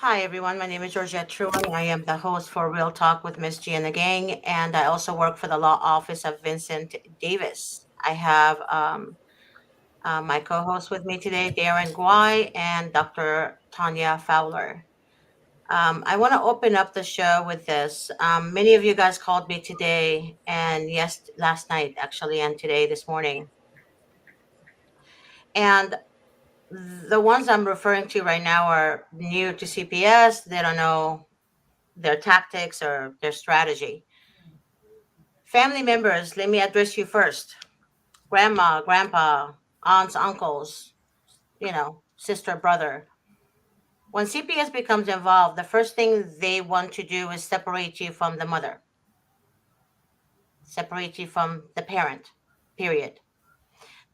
Hi, everyone. My name is Georgette Truan. I am the host for Real Talk with Miss G and the Gang, and I also work for the law office of Vincent Davis. I have my co host with me today, Darren Guai, and Dr. Tanya Fowler. I want to open up the show with this. Many of you guys called me today, and yes, last night actually, and today, this morning. And the ones I'm referring to right now are new to CPS. They don't know their tactics or their strategy. Family members, let me address you first. Grandma, grandpa, aunts, uncles, sister, brother. When CPS becomes involved, the first thing they want to do is separate you from the mother, separate you from the parent, period.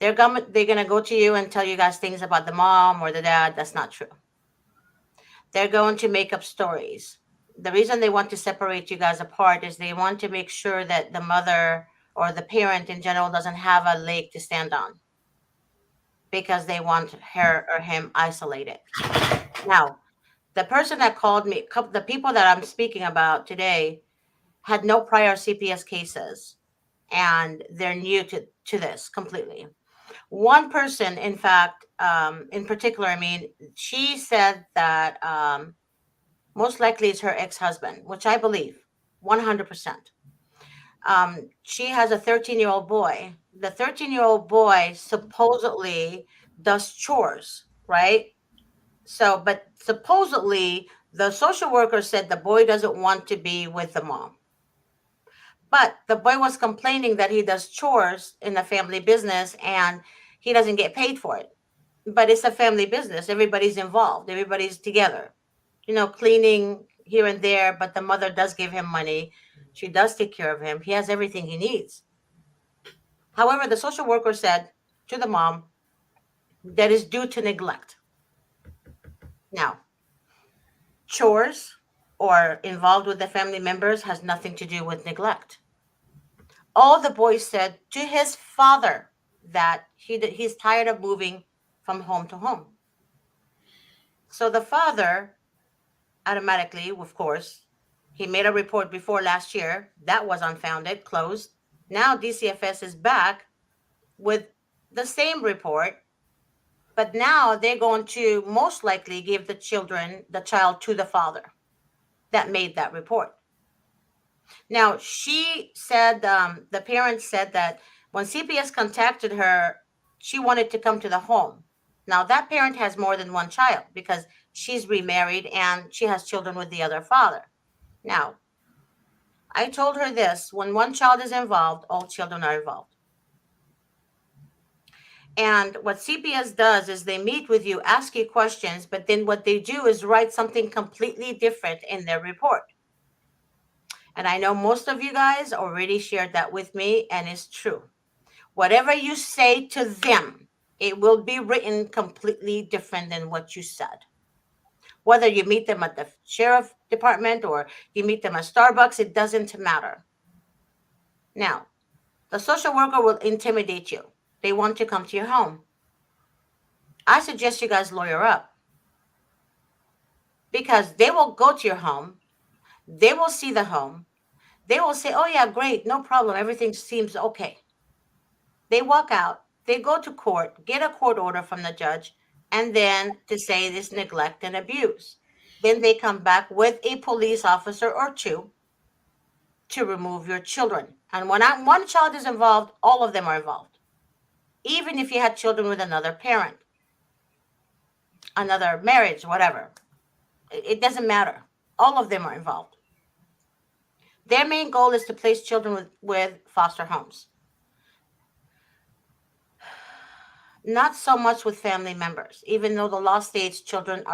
They're gonna go to you and tell you guys things about the mom or the dad. That's not true. They're going to make up stories. The reason they want to separate you guys apart is they want to make sure that the mother or the parent in general doesn't have a leg to stand on because they want her or him isolated. Now, the person that called me, the people that I'm speaking about today, had no prior CPS cases and they're new to this completely. One person, in fact, in particular, I mean, she said that most likely it's her ex-husband, which I believe 100%. She has a 13-year-old boy. The 13-year-old boy supposedly does chores, right? So, but supposedly the social worker said the boy doesn't want to be with the mom. But the boy was complaining that he does chores in the family business and he doesn't get paid for it. But it's a family business. Everybody's involved. Everybody's together. Cleaning here and there, but the mother does give him money. She does take care of him. He has everything he needs. However, the social worker said to the mom that is due to neglect. Now, chores or involved with the family members has nothing to do with neglect. All the boy said to his father that he's tired of moving from home to home. So the father automatically, of course, he made a report before last year that was unfounded, closed. Now DCFS is back with the same report, but now they're going to most likely give the child to the father that made that report. Now, she said, the parents said that when CPS contacted her, she wanted to come to the home. Now, that parent has more than one child because she's remarried and she has children with the other father. Now, I told her this: when one child is involved, all children are involved. And what CPS does is they meet with you, ask you questions, but then what they do is write something completely different in their report. And I know most of you guys already shared that with me, and it's true. Whatever you say to them, it will be written completely different than what you said. Whether you meet them at the sheriff department or you meet them at Starbucks, it doesn't matter. Now, the social worker will intimidate you. They want to come to your home. I suggest you guys lawyer up because they will go to your home. They will see the home. They will say, oh, yeah, great, no problem. Everything seems okay. They walk out, they go to court, get a court order from the judge, and then to say this neglect and abuse. Then they come back with a police officer or two to remove your children. And when one child is involved, all of them are involved. Even if you had children with another parent, another marriage, whatever, it doesn't matter. All of them are involved. Their main goal is to place children with foster homes. Not so much with family members, even though the law states children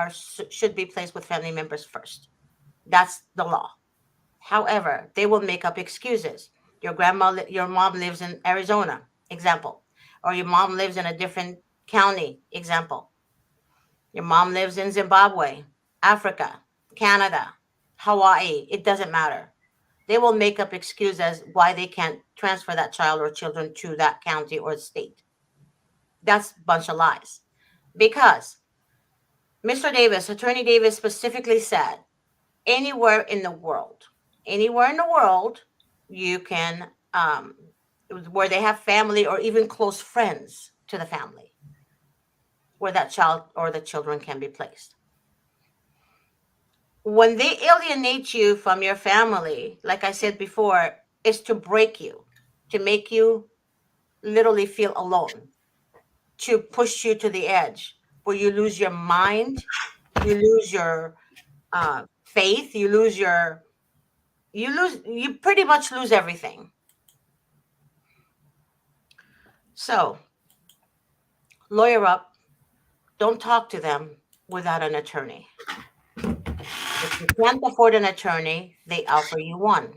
should be placed with family members first. That's the law. However, they will make up excuses. Your mom lives in Arizona, example, or your mom lives in a different county, example. Your mom lives in Zimbabwe, Africa, Canada, Hawaii. It doesn't matter. They will make up excuses why they can't transfer that child or children to that county or state. That's a bunch of lies. Because Mr. Davis, Attorney Davis specifically said, anywhere in the world, anywhere in the world, you can, where they have family or even close friends to the family, where that child or the children can be placed. When they alienate you from your family, like I said before, is to break you, to make you literally feel alone, to push you to the edge where you lose your mind, you lose your faith, you pretty much lose everything. So lawyer up. Don't talk to them without an attorney. If you can't afford an attorney, they offer you one.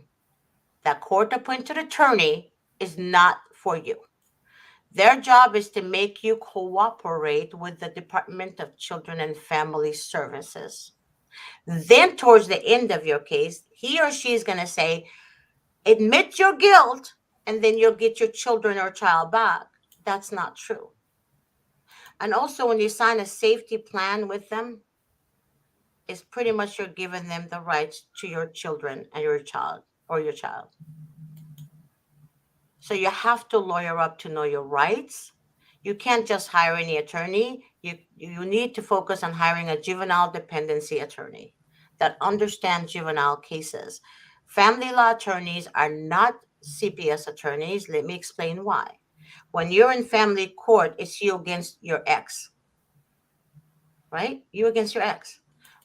That court appointed attorney is not for you. Their job is to make you cooperate with the Department of Children and Family Services. Then, towards the end of your case, he or she is going to say, admit your guilt, and then you'll get your children or child back. That's not true. And also, when you sign a safety plan with them, it's pretty much you're giving them the rights to your children and your child or your child. So you have to lawyer up to know your rights. You can't just hire any attorney. You need to focus on hiring a juvenile dependency attorney that understands juvenile cases. Family law attorneys are not CPS attorneys. Let me explain why. When you're in family court, it's you against your ex, right? You against your ex.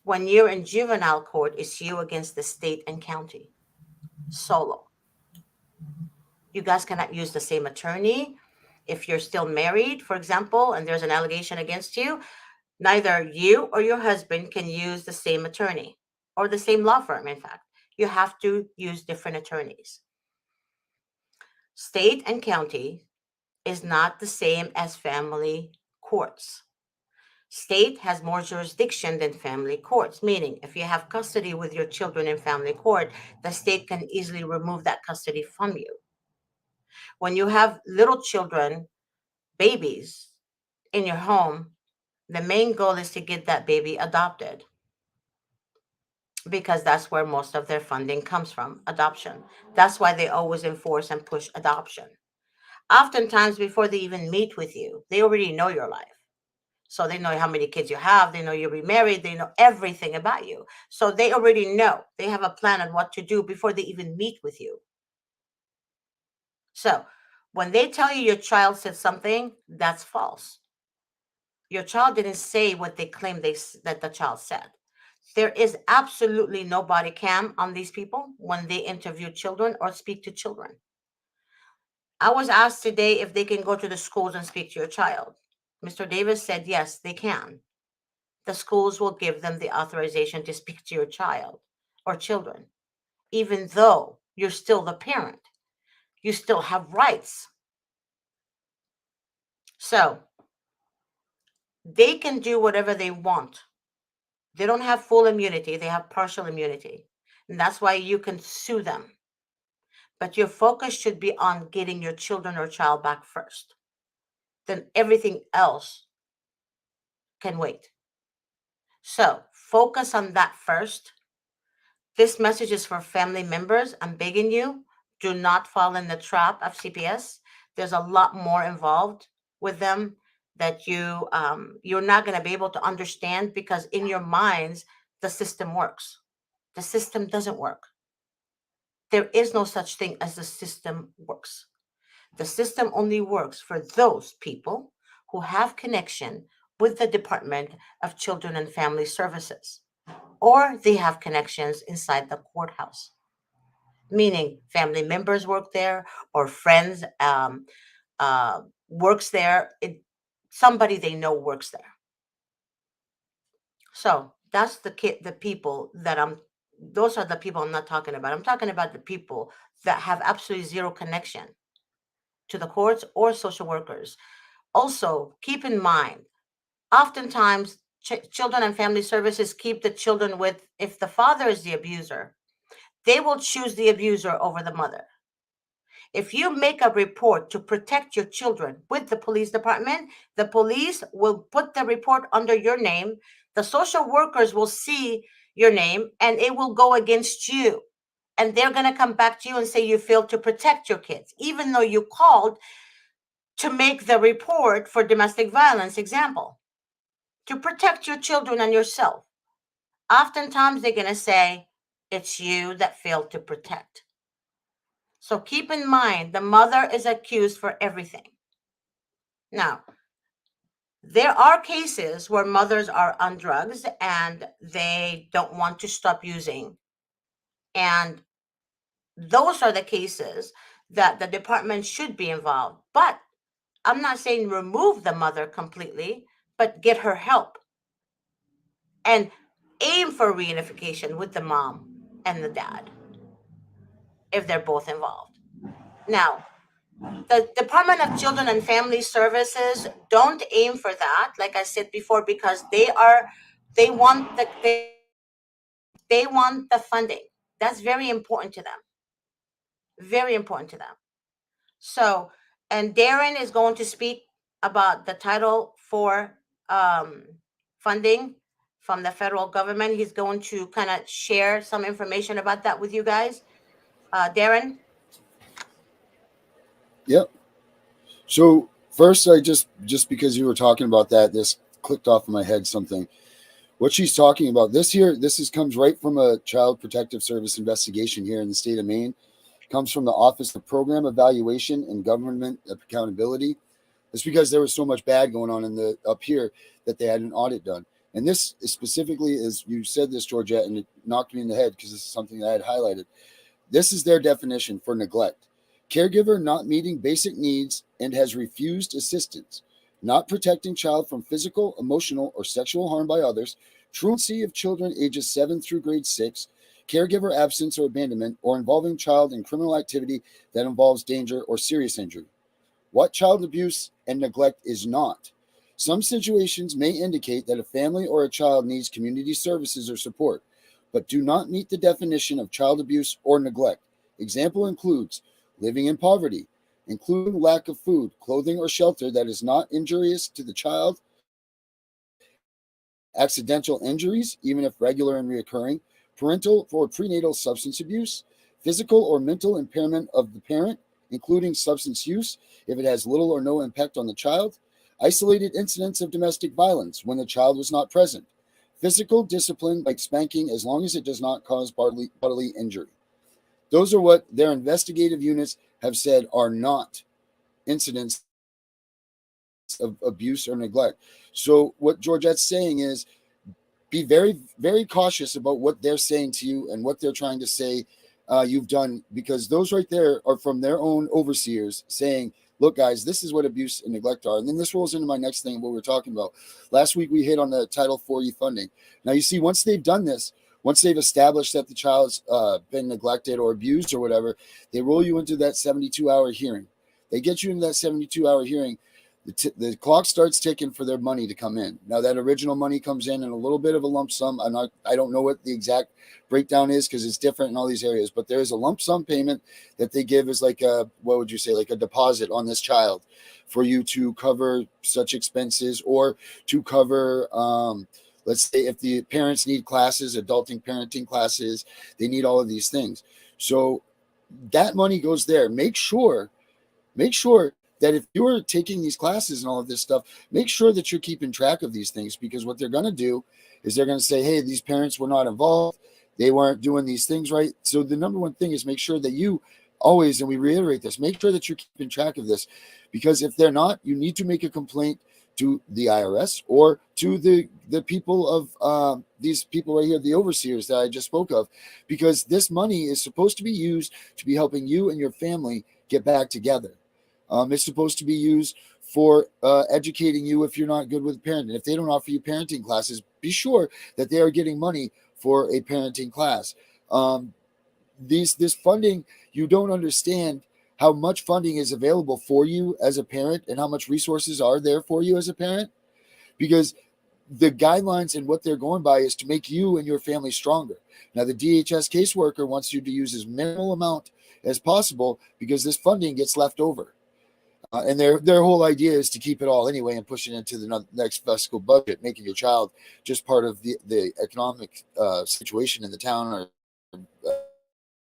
When you're in juvenile court, it's you against the state and county, solo. You guys cannot use the same attorney. If you're still married, for example, and there's an allegation against you, neither you or your husband can use the same attorney or the same law firm, in fact. You have to use different attorneys. State and county is not the same as family courts. State has more jurisdiction than family courts, meaning if you have custody with your children in family court, the state can easily remove that custody from you. When you have little children, babies in your home, the main goal is to get that baby adopted because that's where most of their funding comes from, adoption. That's why they always enforce and push adoption. Oftentimes, before they even meet with you, they already know your life. So they know how many kids you have. They know you're remarried. They know everything about you. So they already know. They have a plan on what to do before they even meet with you. So when they tell you your child said something, that's false. Your child didn't say what they claim that the child said. There is absolutely no body cam on these people when they interview children or speak to children. I was asked today if they can go to the schools and speak to your child. Mr. Davis said yes, they can. The schools will give them the authorization to speak to your child or children, even though you're still the parent. You still have rights. So they can do whatever they want. They don't have full immunity, they have partial immunity. And that's why you can sue them. But your focus should be on getting your children or child back first. Then everything else can wait. So focus on that first. This message is for family members. I'm begging you, do not fall in the trap of CPS. There's a lot more involved with them that you're not going to be able to understand because in your minds the system works. The system doesn't work. There is no such thing as the system works. The system only works for those people who have connection with the Department of Children and Family Services, or they have connections inside the courthouse, meaning family members work there or friends works there. Somebody they know works there. So that's the people that those are the people I'm not talking about. I'm talking about the people that have absolutely zero connection to the courts or social workers. Also, keep in mind, oftentimes children and family services keep the children with, if the father is the abuser, they will choose the abuser over the mother. If you make a report to protect your children with the police department, the police will put the report under your name. The social workers will see your name and it will go against you. And they're going to come back to you and say you failed to protect your kids, even though you called to make the report for domestic violence, example, to protect your children and yourself. Oftentimes they're going to say it's you that failed to protect. So keep in mind, the mother is accused for everything. Now, there are cases where mothers are on drugs and they don't want to stop using. And those are the cases that the department should be involved. But I'm not saying remove the mother completely, but get her help and aim for reunification with the mom and the dad if they're both involved. Now, the Department of Children and Family Services don't aim for that, like I said before, because they want the funding. That's very important to them. Very important to them. So, and Darren is going to speak about the Title IV funding from the federal government. He's going to kind of share some information about that with you guys. Darren? Yep. So first, I just because you were talking about that, this clicked off in my head something. What she's talking about comes right from a Child Protective Service investigation here in the state of Maine. Comes from the Office of Program Evaluation and Government Accountability. It's because there was so much bad going on up here that they had an audit done. And this is specifically, as you said this, Georgette, and it knocked me in the head because this is something that I had highlighted. This is their definition for neglect. Caregiver not meeting basic needs and has refused assistance, not protecting child from physical, emotional, or sexual harm by others, truancy of children ages 7 through grade 6, caregiver absence or abandonment, or involving child in criminal activity that involves danger or serious injury. What child abuse and neglect is not. Some situations may indicate that a family or a child needs community services or support, but do not meet the definition of child abuse or neglect. Example includes living in poverty, including lack of food, clothing, or shelter that is not injurious to the child, accidental injuries, even if regular and reoccurring, parental or prenatal substance abuse, physical or mental impairment of the parent, including substance use, if it has little or no impact on the child, isolated incidents of domestic violence when the child was not present, physical discipline like spanking as long as it does not cause bodily injury. Those are what their investigative units have said are not incidents of abuse or neglect. So what Georgette's saying is be very, very cautious about what they're saying to you and what they're trying to say you've done, because those right there are from their own overseers saying, look, guys, this is what abuse and neglect are. And then this rolls into my next thing, what we were talking about. Last week, we hit on the Title IV funding. Now, you see, once they've done this, once they've established that the child's been neglected or abused or whatever, they roll you into that 72-hour hearing. They get you into that 72-hour hearing. The clock starts ticking for their money to come in. Now, that original money comes in a little bit of a lump sum. I don't know what the exact breakdown is because it's different in all these areas, but there is a lump sum payment that they give as like a, what would you say, like a deposit on this child for you to cover such expenses or to cover, let's say if the parents need classes, adulting parenting classes, they need all of these things. So that money goes there. Make sure that if you're taking these classes and all of this stuff, make sure that you're keeping track of these things, because what they're going to do is they're going to say, hey, these parents were not involved. They weren't doing these things right. So the number one thing is make sure that you always, and we reiterate this, make sure that you're keeping track of this, because if they're not, you need to make a complaint to the IRS or to the people of these people right here, the overseers that I just spoke of, because this money is supposed to be used to be helping you and your family get back together. It's supposed to be used for educating you if you're not good with parenting. If they don't offer you parenting classes, be sure that they are getting money for a parenting class. This funding, you don't understand how much funding is available for you as a parent and how much resources are there for you as a parent, because the guidelines and what they're going by is to make you and your family stronger. Now, the DHS caseworker wants you to use as minimal amount as possible because this funding gets left over. And their whole idea is to keep it all anyway and push it into the next fiscal budget, making your child just part of the economic situation in the town or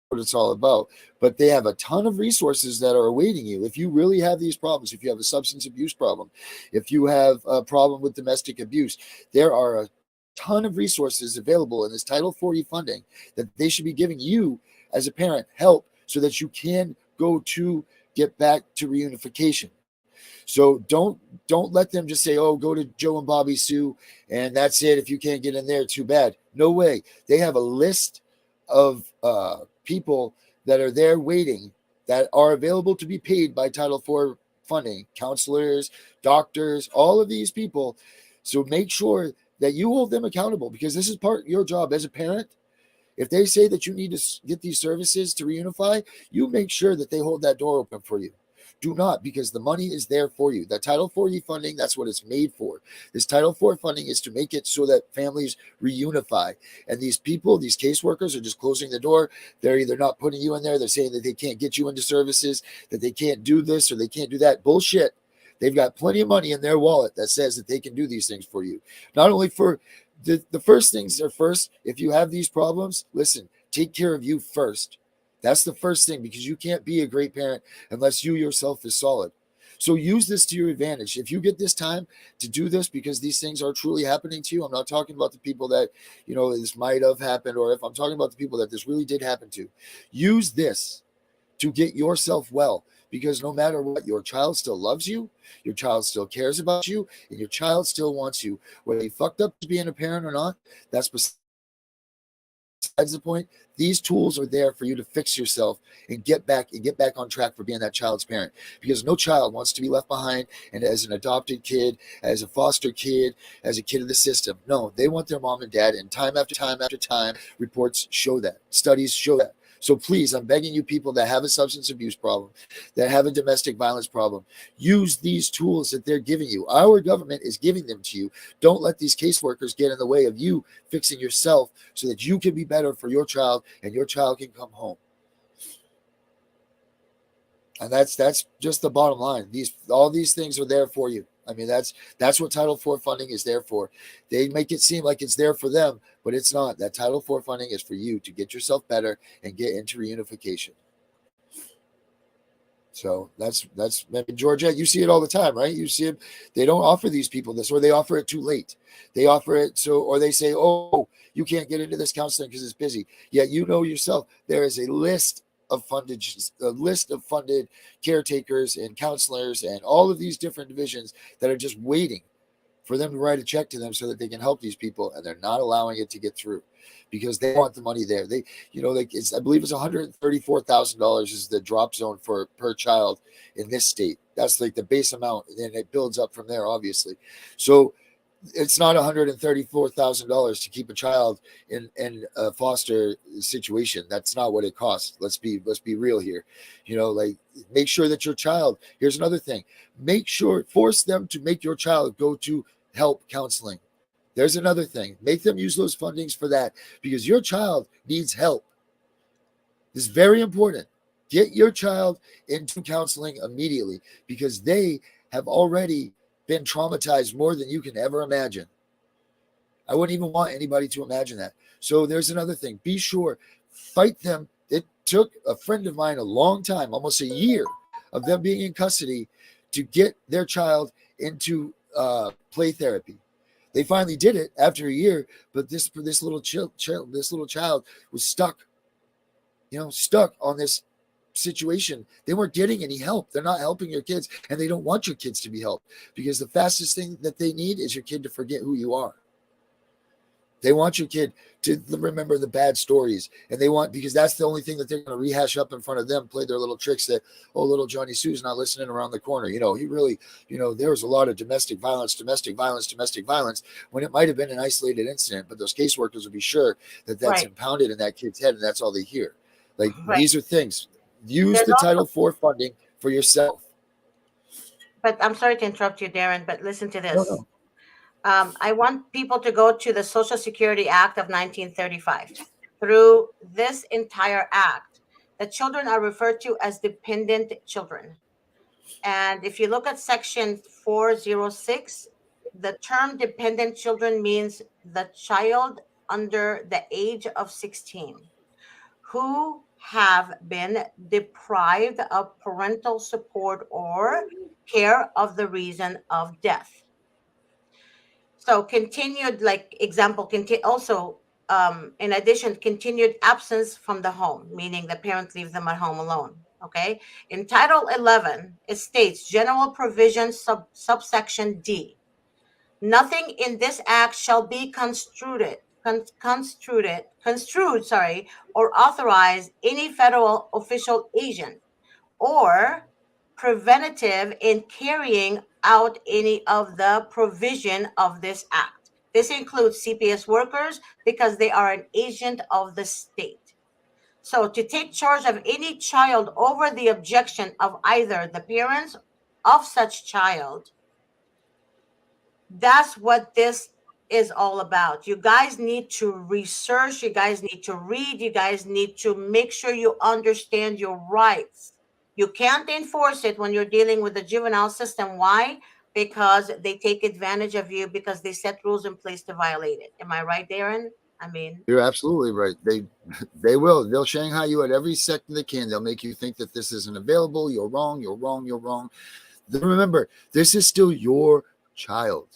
what it's all about. But they have a ton of resources that are awaiting you. If you really have these problems, if you have a substance abuse problem, if you have a problem with domestic abuse, there are a ton of resources available in this Title 40 funding that they should be giving you as a parent help so that you can go to get back to reunification. So don't let them just say, "Oh, go to Joe and Bobby Sue, and that's it. If you can't get in there, too bad." No way. They have a list of people that are there waiting that are available to be paid by Title IV funding, counselors, doctors, all of these people. So make sure that you hold them accountable because this is part of your job as a parent. If they say that you need to get these services to reunify, you make sure that they hold that door open for you. Do not, because the money is there for you. That Title 40 funding, that's what it's made for. This Title 4 funding is to make it so that families reunify. And these people, these caseworkers, are just closing the door. They're either not putting you in there, they're saying that they can't get you into services, that they can't do this or they can't do that. Bullshit. They've got plenty of money in their wallet that says that they can do these things for you. Not only for the first things are first. If you have these problems, listen, take care of you first. That's the first thing because you can't be a great parent unless you yourself is solid. So use this to your advantage. If you get this time to do this because these things are truly happening to you, I'm not talking about the people that, this might have happened, or if I'm talking about the people that this really did happen to, use this to get yourself well. Because no matter what, your child still loves you, your child still cares about you, and your child still wants you. Whether you fucked up to being a parent or not, that's besides the point. These tools are there for you to fix yourself and get back on track for being that child's parent. Because no child wants to be left behind and as an adopted kid, as a foster kid, as a kid of the system. No, they want their mom and dad, and time after time after time, reports show that. Studies show that. So please, I'm begging you people that have a substance abuse problem, that have a domestic violence problem, use these tools that they're giving you. Our government is giving them to you. Don't let these caseworkers get in the way of you fixing yourself so that you can be better for your child and your child can come home. And that's just the bottom line. All these things are there for you. I mean, that's what Title IV funding is there for. They make it seem like it's there for them, but it's not. That Title IV funding is for you to get yourself better and get into reunification. So that's I mean, Georgia, you see it all the time, right? You see it. They don't offer these people this, or they offer it too late. They offer it or they say, "Oh, you can't get into this counseling because it's busy." Yet you know yourself there is a list of funded caretakers and counselors and all of these different divisions that are just waiting for them to write a check to them so that they can help these people, and they're not allowing it to get through because they want the money there. They, I believe it's $134,000 is the drop zone for per child in this state. That's like the base amount, and it builds up from there, obviously. So it's not $134,000 to keep a child in a foster situation. That's not what it costs. Let's be real here. Make sure that your child. Here's another thing. Force them to make your child go to help counseling. There's another thing. Make them use those fundings for that because your child needs help. This is very important. Get your child into counseling immediately because they have already been traumatized more than you can ever imagine. I wouldn't even want anybody to imagine that. So there's another thing. Be sure, fight them. It took a friend of mine a long time, almost a year of them being in custody to get their child into play therapy. They finally did it after a year, but this little child was stuck, stuck on this situation. They weren't getting any help. They're not helping your kids, and they don't want your kids to be helped because the fastest thing that they need is your kid to forget who you are. They want your kid to remember the bad stories, and because that's the only thing that they're going to rehash up in front of them, play their little tricks that, oh, little Johnny Sue's not listening around the corner. He really, there was a lot of domestic violence, when it might have been an isolated incident, but those caseworkers will be sure that that's Right. impounded in that kid's head, and that's all they hear. Like, Right. these are things. Use There's the Title also, IV funding for yourself. but I'm sorry to interrupt you, Darren, but listen to No, this. no. I want people to go to the Social Security Act of 1935. Through this entire act, the children are referred to as dependent children. And if you look at section 406, the term dependent children means the child under the age of 16 who have been deprived of parental support or care of the reason of death. So continued, like example, also in addition, continued absence from the home, meaning the parent leaves them at home alone. Okay. In Title 11, it states general provision subsection D. Nothing in this act shall be construed, sorry, or authorize any federal official agent or preventative in carrying out any of the provision of this act. This includes CPS workers because they are an agent of the state. So to take charge of any child over the objection of either the parents of such child, that's what this is all about. You guys need to research, you guys need to read, you guys need to make sure you understand your rights. You can't enforce it when you're dealing with the juvenile system. Why? Because they take advantage of you because they set rules in place to violate it. Am I right, Darren? I mean, You're absolutely right. They will. They'll Shanghai you at every second they can. They'll make you think that this isn't available. You're wrong. You're wrong. You're wrong. Remember, this is still your child.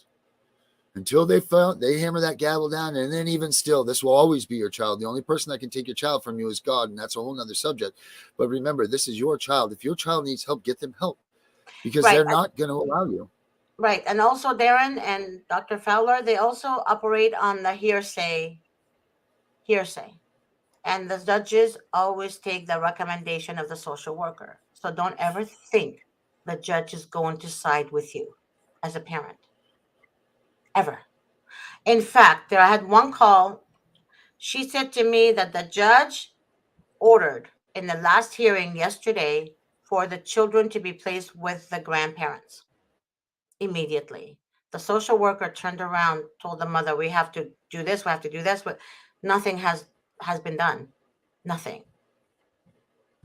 Until they hammer that gavel down, and then even still, this will always be your child. The only person that can take your child from you is God, and that's a whole nother subject. But remember, this is your child. If your child needs help, get them help because right, they're not going to allow you. right. And also Darren and Dr. Fowler, they also operate on the hearsay. And the judges always take the recommendation of the social worker. So don't ever think the judge is going to side with you as a parent. Ever. In fact, I had one call. She said to me that the judge ordered in the last hearing yesterday for the children to be placed with the grandparents immediately. The social worker turned around, told the mother, we have to do this, we have to do this, but nothing has been done. Nothing.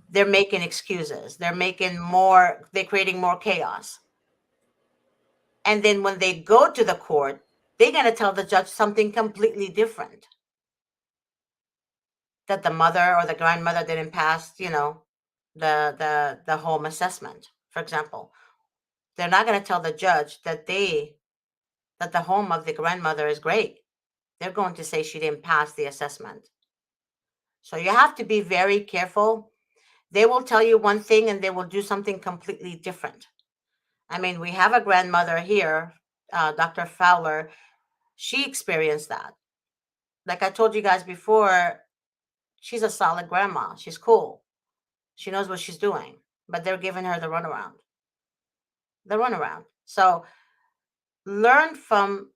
They're making excuses. They're creating more chaos. And then when they go to the court, they're going to tell the judge something completely different. That the mother or the grandmother didn't pass, the home assessment, for example. They're not going to tell the judge that the home of the grandmother is great. They're going to say she didn't pass the assessment. So you have to be very careful. They will tell you one thing and they will do something completely different. I mean, we have a grandmother here, Dr. Fowler. She experienced that. Like I told you guys before, she's a solid grandma. She's cool. She knows what she's doing, but they're giving her the runaround. The runaround. So learn from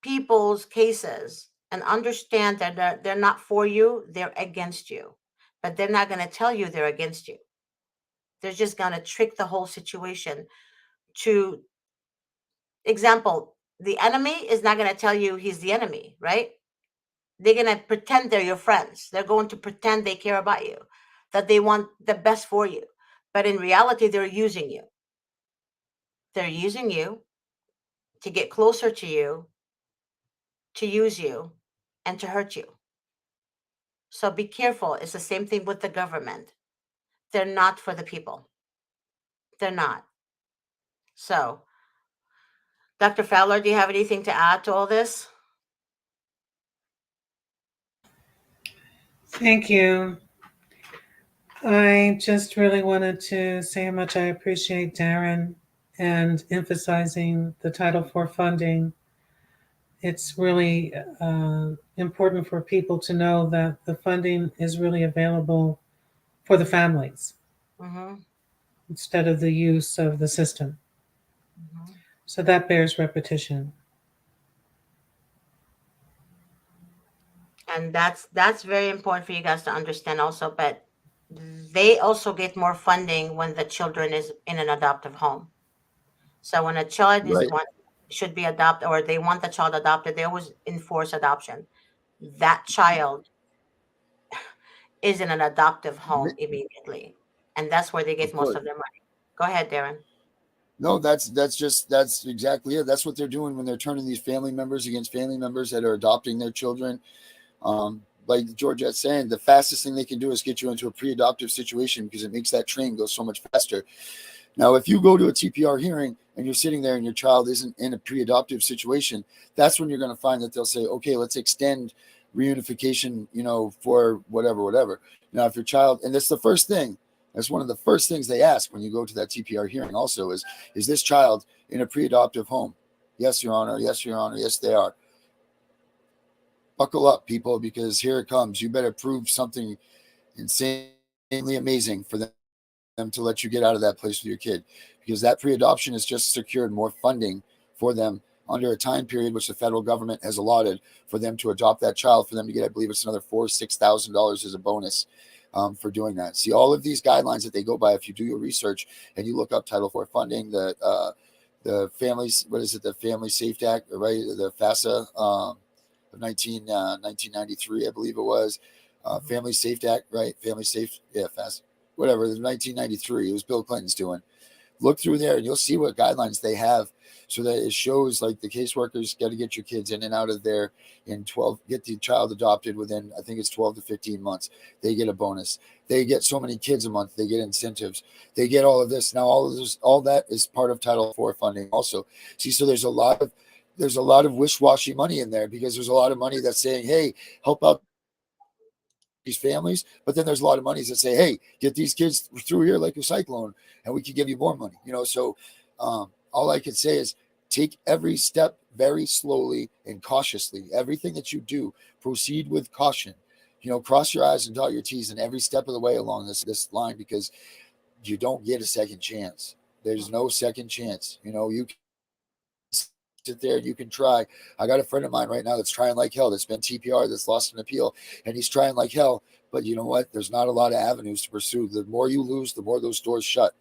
people's cases and understand that they're not for you, they're against you. But they're not going to tell you they're against you. They're just going to trick the whole situation to example, the enemy is not going to tell you he's the enemy, right? They're going to pretend they're your friends. They're going to pretend they care about you, that they want the best for you. But in reality, they're using you. They're using you to get closer to you, to use you, and to hurt you. So be careful. It's the same thing with the government. They're not for the people. They're not. So, Dr. Fowler, do you have anything to add to all this? Thank you. I just really wanted to say how much I appreciate Darren and emphasizing the Title IV funding. It's really important for people to know that the funding is really available for the families Mm-hmm. instead of the use of the system. Mm-hmm. So that bears repetition. And that's very important for you guys to understand also. But they also get more funding when the children is in an adoptive home. So when a child is Right. one should be adopted or they want the child adopted, they always enforce adoption. That child is in an adoptive home immediately. And that's where they get Of most course. of their money. Go ahead, Darren. No, that's exactly it. That's what they're doing when they're turning these family members against family members that are adopting their children. Like Georgette's saying, the fastest thing they can do is get you into a pre-adoptive situation because it makes that train go so much faster. Now, if you go to a TPR hearing and you're sitting there and your child isn't in a pre-adoptive situation, that's when you're going to find that they'll say, okay, let's extend reunification, for whatever. Now, if your child, and that's the first thing, that's one of the first things they ask when you go to that TPR hearing also is this child in a pre-adoptive home? Yes, Your Honor. Yes, Your Honor. Yes, they are. Buckle up, people, because here it comes. You better prove something insanely amazing for them to let you get out of that place with your kid, because that pre-adoption has just secured more funding for them under a time period which the federal government has allotted for them to adopt that child, for them to get, I believe it's another $4,000-$6,000 as a bonus for doing that. See, all of these guidelines that they go by, if you do your research and you look up Title IV funding, the families, what is it, the Family Safe Act, right? The FASA of 1993, I believe it was. Family Safe Act, right? Family Safe, yeah, FASA, whatever. It was 1993. It was Bill Clinton's doing. Look through there and you'll see what guidelines they have, so that it shows like the caseworkers got to get your kids in and out of there in 12, get the child adopted within, I think it's 12 to 15 months. They get a bonus. They get so many kids a month. They get incentives. They get all of this. Now, all that is part of Title IV funding also. See, so there's a lot of wish-washy money in there, because there's a lot of money that's saying, hey, help out these families, but then there's a lot of monies that say, hey, get these kids through here like a cyclone and we can give you more money, so all I can say is take every step very slowly and cautiously. Everything that you do, proceed with caution, cross your I's and dot your T's in every step of the way along this line, because you don't get a second chance. There's no second chance. You can sit there and you can try. I got a friend of mine right now that's trying like hell, that's been TPR, that's lost an appeal, and he's trying like hell. But you know what? There's not a lot of avenues to pursue. The more you lose, the more those doors shut.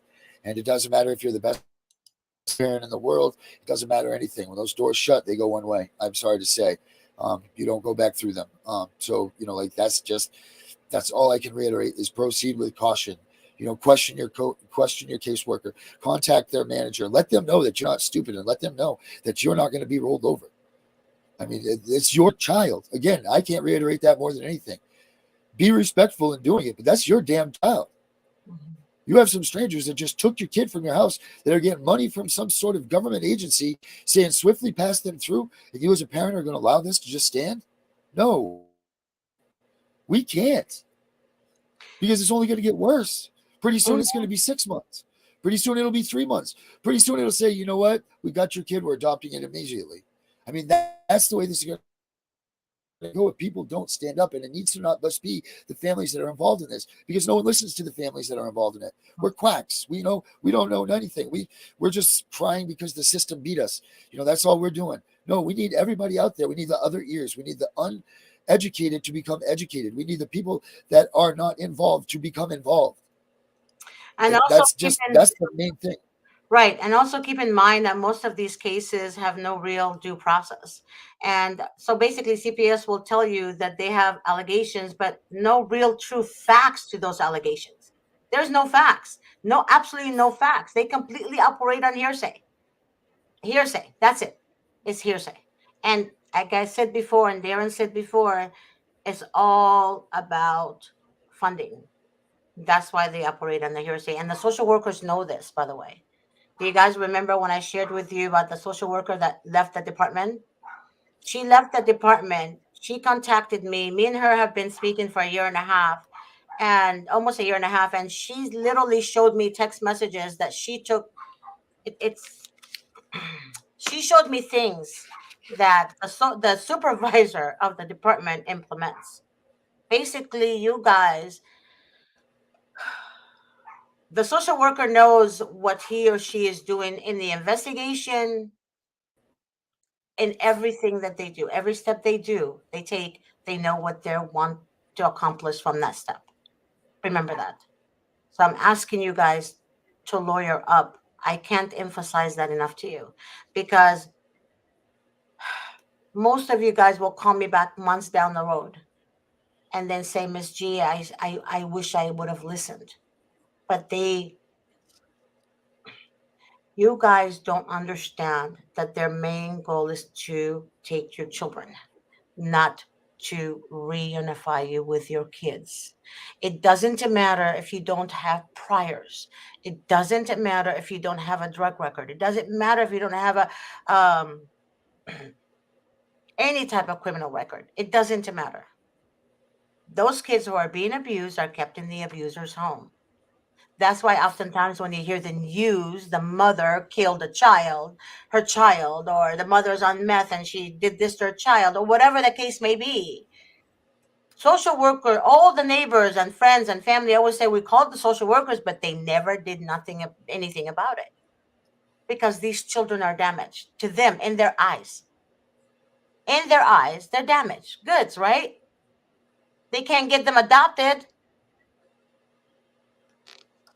And it doesn't matter if you're the best parent in the world. It doesn't matter anything. When those doors shut, they go one way. I'm sorry to say. You don't go back through them. So, that's all I can reiterate is proceed with caution. Question your caseworker, contact their manager, let them know that you're not stupid, and let them know that you're not going to be rolled over. I mean, it's your child. Again, I can't reiterate that more than anything. Be respectful in doing it, but that's your damn child. You have some strangers that just took your kid from your house that are getting money from some sort of government agency saying swiftly pass them through, and you as a parent are going to allow this to just stand? No, we can't, because it's only going to get worse. Pretty soon it's going to be 6 months. Pretty soon it'll be 3 months. Pretty soon it'll say, you know what? We got your kid. We're adopting it immediately. I mean, that's the way this is going to go if people don't stand up. And it needs to not just be the families that are involved in this, because no one listens to the families that are involved in it. We're quacks. We don't know anything. We're just crying because the system beat us. That's all we're doing. No, we need everybody out there. We need the other ears. We need the uneducated to become educated. We need the people that are not involved to become involved. And that's the main thing. Right. And also keep in mind that most of these cases have no real due process. And so basically, CPS will tell you that they have allegations, but no real true facts to those allegations. There's no facts. No, absolutely no facts. They completely operate on hearsay. Hearsay. That's it. It's hearsay. And like I said before, and Darren said before, it's all about funding. That's why they operate on the hearsay. And the social workers know this, by the way. Do you guys remember when I shared with you about the social worker that left the department? She left the department. She contacted me. Me and her have been speaking for a year and a half, and almost a year and a half. And she literally showed me text messages that she took. She showed me things that the supervisor of the department implements. Basically, you guys, the social worker knows what he or she is doing in the investigation, in everything that they do, every step they do, they take, they know what they want to accomplish from that step. Remember that. So I'm asking you guys to lawyer up. I can't emphasize that enough to you, because most of you guys will call me back months down the road and then say, Miss G, I wish I would have listened. But they You guys don't understand that their main goal is to take your children, not to reunify you with your kids. It doesn't matter if you don't have priors. It doesn't matter if you don't have a drug record. It doesn't matter if you don't have a any type of criminal record. It doesn't matter. Those kids who are being abused are kept in the abuser's home. That's why oftentimes when you hear the news, the mother killed her child, or the mother's on meth and she did this to her child, or whatever the case may be. Social worker, all the neighbors and friends and family always say we called the social workers, but they never did anything about it, because these children are damaged to them in their eyes. In their eyes, they're damaged goods, right? They can't get them adopted.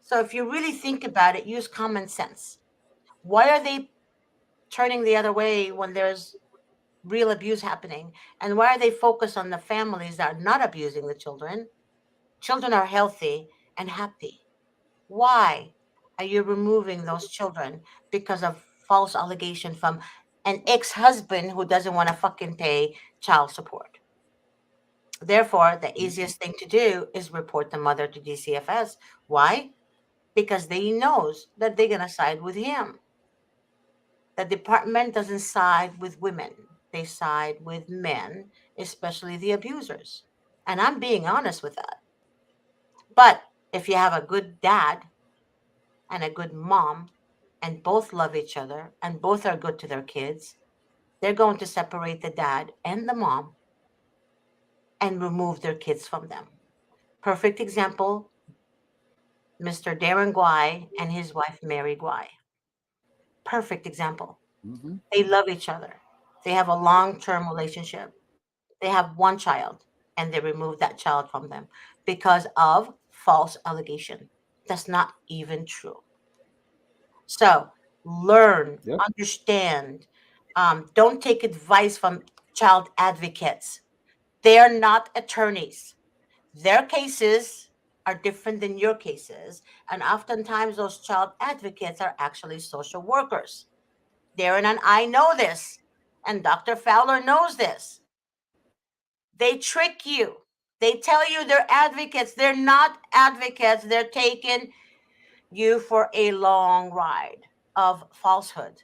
So if you really think about it, use common sense. Why are they turning the other way when there's real abuse happening? And why are they focused on the families that are not abusing the children? Children are healthy and happy. Why are you removing those children because of false allegation from an ex-husband who doesn't want to fucking pay child support? Therefore, the easiest thing to do is report the mother to DCFS. Why? Because they knows that they're gonna side with him. The department doesn't side with women. They side with men, especially the abusers. And I'm being honest with that. But if you have a good dad and a good mom, and both love each other and both are good to their kids, they're going to separate the dad and the mom and remove their kids from them. Perfect example, Mr. Darren Guai and his wife, Mary Guai. Perfect example. Mm-hmm. They love each other. They have a long-term relationship. They have one child, and they remove that child from them because of false allegation. That's not even true. So learn, Yep. understand. Don't take advice from child advocates. They're not attorneys. Their cases are different than your cases. And oftentimes, those child advocates are actually social workers. Darren and I know this, and Dr. Fowler knows this. They trick you. They tell you they're advocates. They're not advocates. They're taking you for a long ride of falsehood.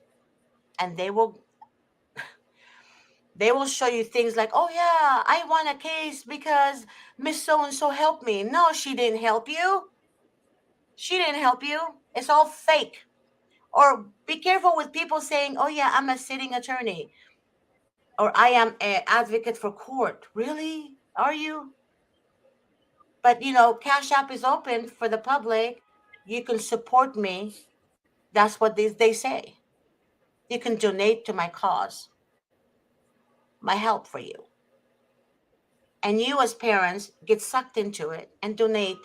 And they will show you things like, oh yeah, I won a case because Miss So and so helped me. No, she didn't help you. She didn't help you. It's all fake. Or be careful with people saying, oh yeah, I'm a sitting attorney, or I am an advocate for court. Really? Are you? But Cash App is open for the public. You can support me. That's what they say. You can donate to my cause, my help for you. And you as parents get sucked into it and donate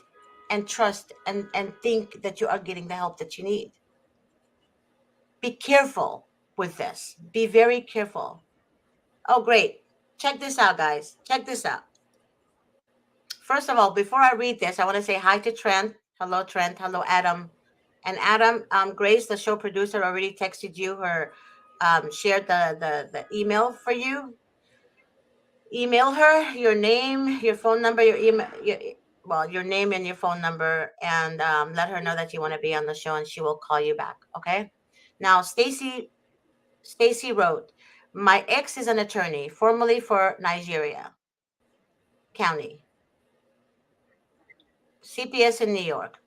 and trust and think that you are getting the help that you need. Be careful with this. Be very careful. Oh, great. Check this out, guys. Check this out. First of all, before I read this, I want to say hi to Trent. Hello, Trent. Hello, Adam. And Adam, Grace, the show producer, already texted you her, shared the email for you. Email her your name, your phone number, your email, your name and your phone number, and let her know that you want to be on the show, and she will call you back. Okay. Now, Stacy wrote, my ex is an attorney, formerly for Nigeria County, CPS in New York.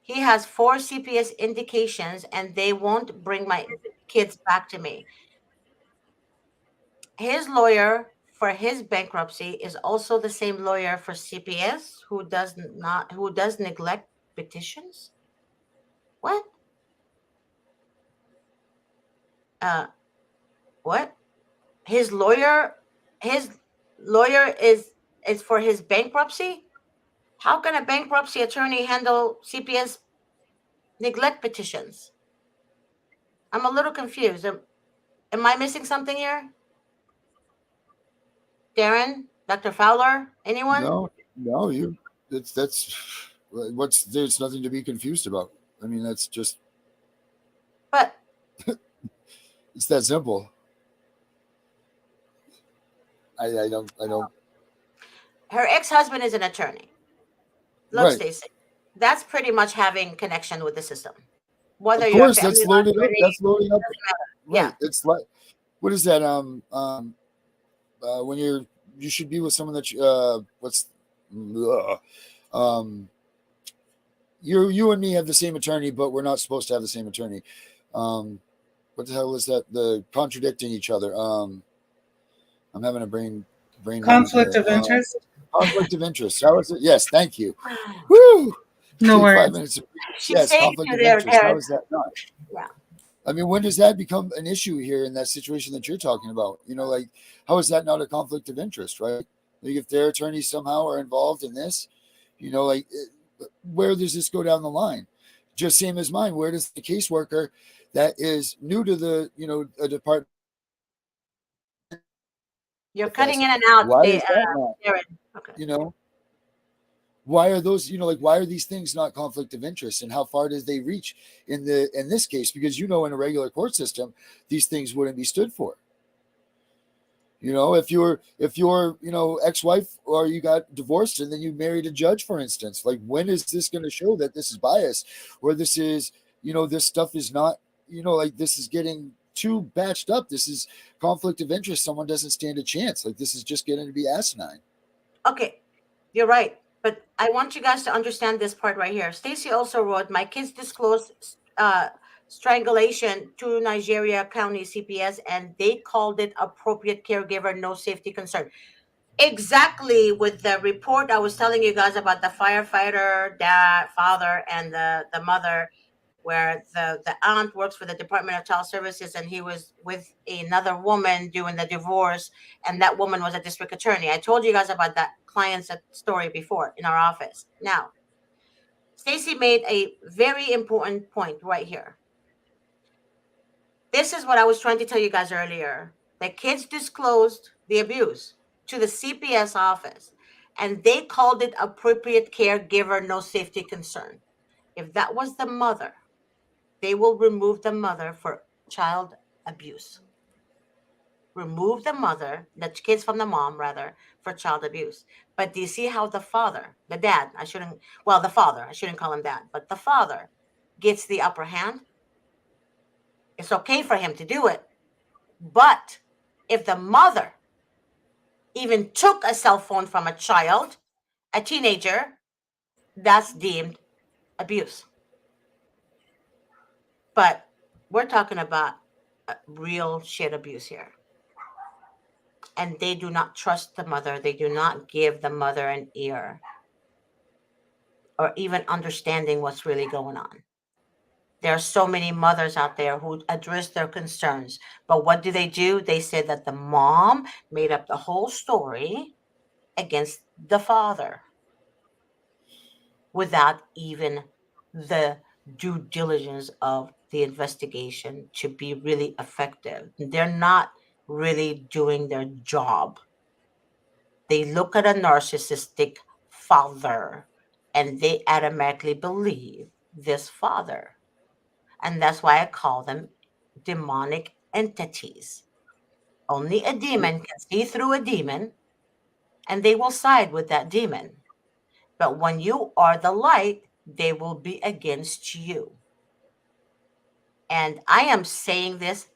He has 4 CPS indications, and they won't bring my kids back to me. His lawyer for his bankruptcy is also the same lawyer for CPS who does neglect petitions. What? Uh, what? His lawyer, his lawyer is for his bankruptcy. How can a bankruptcy attorney handle CPS neglect petitions? I'm a little confused. Am I missing something here? Darren, Dr. Fowler, anyone? No, you. That's what's there's nothing to be confused about. I mean, that's just. But It's that simple. I don't. Her ex-husband is an attorney. Look, Right. Stacy, that's pretty much having connection with the system. Whether Of you're a course, family that's law loaded up. attorney, That's loading up. doesn't matter. Yeah. Right. It's like, what is that? When you should be with someone that what's, ugh. um, you and me have the same attorney, but we're not supposed to have the same attorney. What the hell is that? The contradicting each other. I'm having a brain moment Conflict here. of interest? Conflict of interest. How is it? Yes, thank you. Woo! No Take 5 worries. minutes. She's Yes, saying conflict to of their interest. How parents, is that not? yeah. I mean, when does that become an issue here in that situation that you're talking about? Like, how is that not a conflict of interest, right? Like, if their attorneys somehow are involved in this, like, where does this go down the line? Just same as mine. Where does the caseworker that is new to the, a department, You're cutting in and out, why is that not? Darren. Okay. Why are those, like, why are these things not conflict of interest, and how far does they reach in this case? Because in a regular court system, these things wouldn't be stood for. If your ex-wife, or you got divorced and then you married a judge, for instance, like, when is this going to show that this is bias, or this is, this stuff is not, like, this is getting too batched up. This is conflict of interest. Someone doesn't stand a chance. Like, this is just getting to be asinine. Okay, you're right. But I want you guys to understand this part right here. Stacy also wrote, my kids disclosed strangulation to Nigeria County CPS, and they called it appropriate caregiver, no safety concern. Exactly, with the report I was telling you guys about the firefighter, dad, father, and the mother, where the aunt works for the Department of Child Services, and he was with another woman doing the divorce, and that woman was a district attorney. I told you guys about that client's story before in our office. Now, Stacy made a very important point right here. This is what I was trying to tell you guys earlier. The kids disclosed the abuse to the CPS office, and they called it appropriate caregiver, no safety concern. If that was the mother, they will remove the mother for child abuse. Remove the mother, the kids from the mom, rather, for child abuse. But do you see how the father, the dad, the father, I shouldn't call him dad, but the father gets the upper hand? It's okay for him to do it. But if the mother even took a cell phone from a child, a teenager, that's deemed abuse. But we're talking about real shit abuse here. And they do not trust the mother. They do not give the mother an ear or even understanding what's really going on. There are so many mothers out there who address their concerns. But what do? They said that the mom made up the whole story against the father without even the due diligence of the investigation to be really effective. They're not really doing their job. They look at a narcissistic father and they automatically believe this father. And that's why I call them demonic entities. Only a demon can see through a demon, and they will side with that demon. But when you are the light, they will be against you. And I am saying this.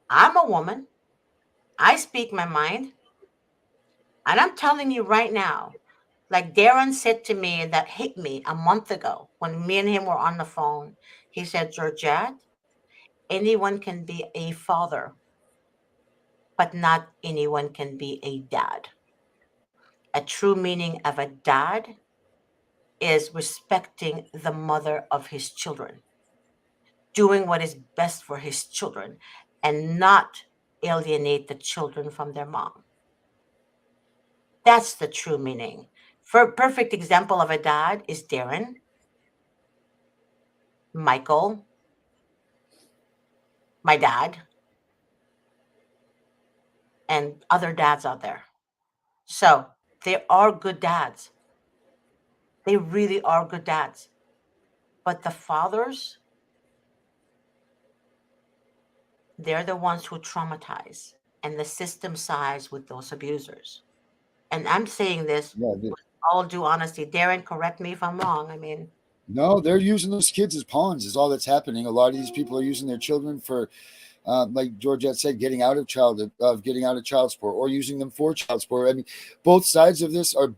I'm a woman. I speak my mind. And I'm telling you right now, like Darren said to me, that hit me a month ago when me and him were on the phone. He said, Georgette, anyone can be a father, but not anyone can be a dad. A true meaning of a dad is respecting the mother of his children, doing what is best for his children, and not alienate the children from their mom. That's the true meaning. For a perfect example of a dad is Darren, Michael, my dad, and other dads out there. So they are good dads. They really are good dads. But the fathers, They're the ones who traumatize, and the system sides with those abusers. And I'm saying this Yeah, with all due honesty. Darren, correct me if I'm wrong. I mean, no, they're using those kids as pawns. Is all that's happening. A lot of these people are using their children for, like Georgette said, getting out of child support, or using them for child support. I mean, both sides of this are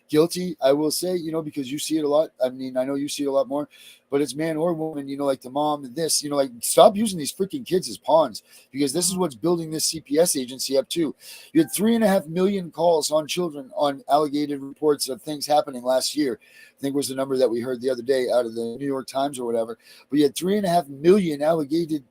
guilty. I will say, because you see it a lot. I mean, I know you see it a lot more, but it's man or woman. Like the mom and this. Like stop using these freaking kids as pawns, because this is what's building this CPS agency up too. You had 3.5 million calls on children on alleged reports of things happening last year. I think was the number that we heard the other day out of the New York Times or whatever. But you had 3.5 million alleged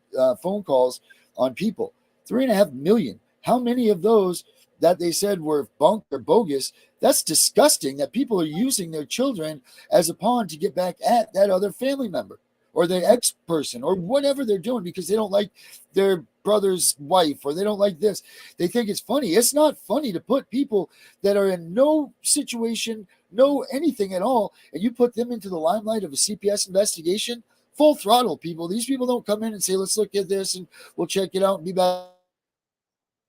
phone calls on people. 3.5 million. How many of those that they said were bunk or bogus? That's disgusting that people are using their children as a pawn to get back at that other family member or their ex person or whatever they're doing because they don't like their brother's wife or they don't like this. They think it's funny. It's not funny to put people that are in no situation, no anything at all, and you put them into the limelight of a CPS investigation. Full throttle, people. These people don't come in and say, let's look at this and we'll check it out and be back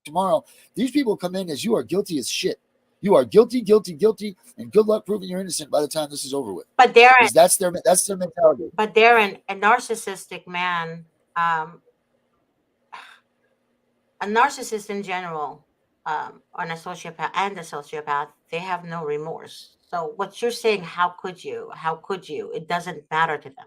tomorrow. These people come in as you are guilty as shit. You are guilty, guilty, guilty, and good luck proving you're innocent by the time this is over with. but Darren, Because that's their mentality. a narcissistic man, um, a narcissist in general, and a sociopath, they have no remorse. So what you're saying, how could you? How could you? It doesn't matter to them.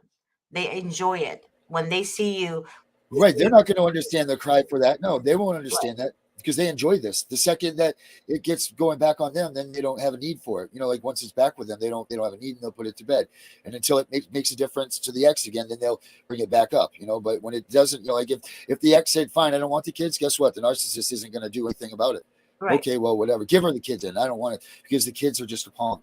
They enjoy it when they see you. Right. They're not going to understand the cry for that. No, they won't understand that because they enjoy this. The second that it gets going back on them, then they don't have a need for it. Like once it's back with them, they don't have a need and they'll put it to bed. And until it makes a difference to the ex again, then they'll bring it back up. But when it doesn't, like if the ex said, fine, I don't want the kids, guess what? The narcissist isn't going to do anything about it. Right. Okay, well, whatever. Give her the kids in. I don't want it because the kids are just a pawn.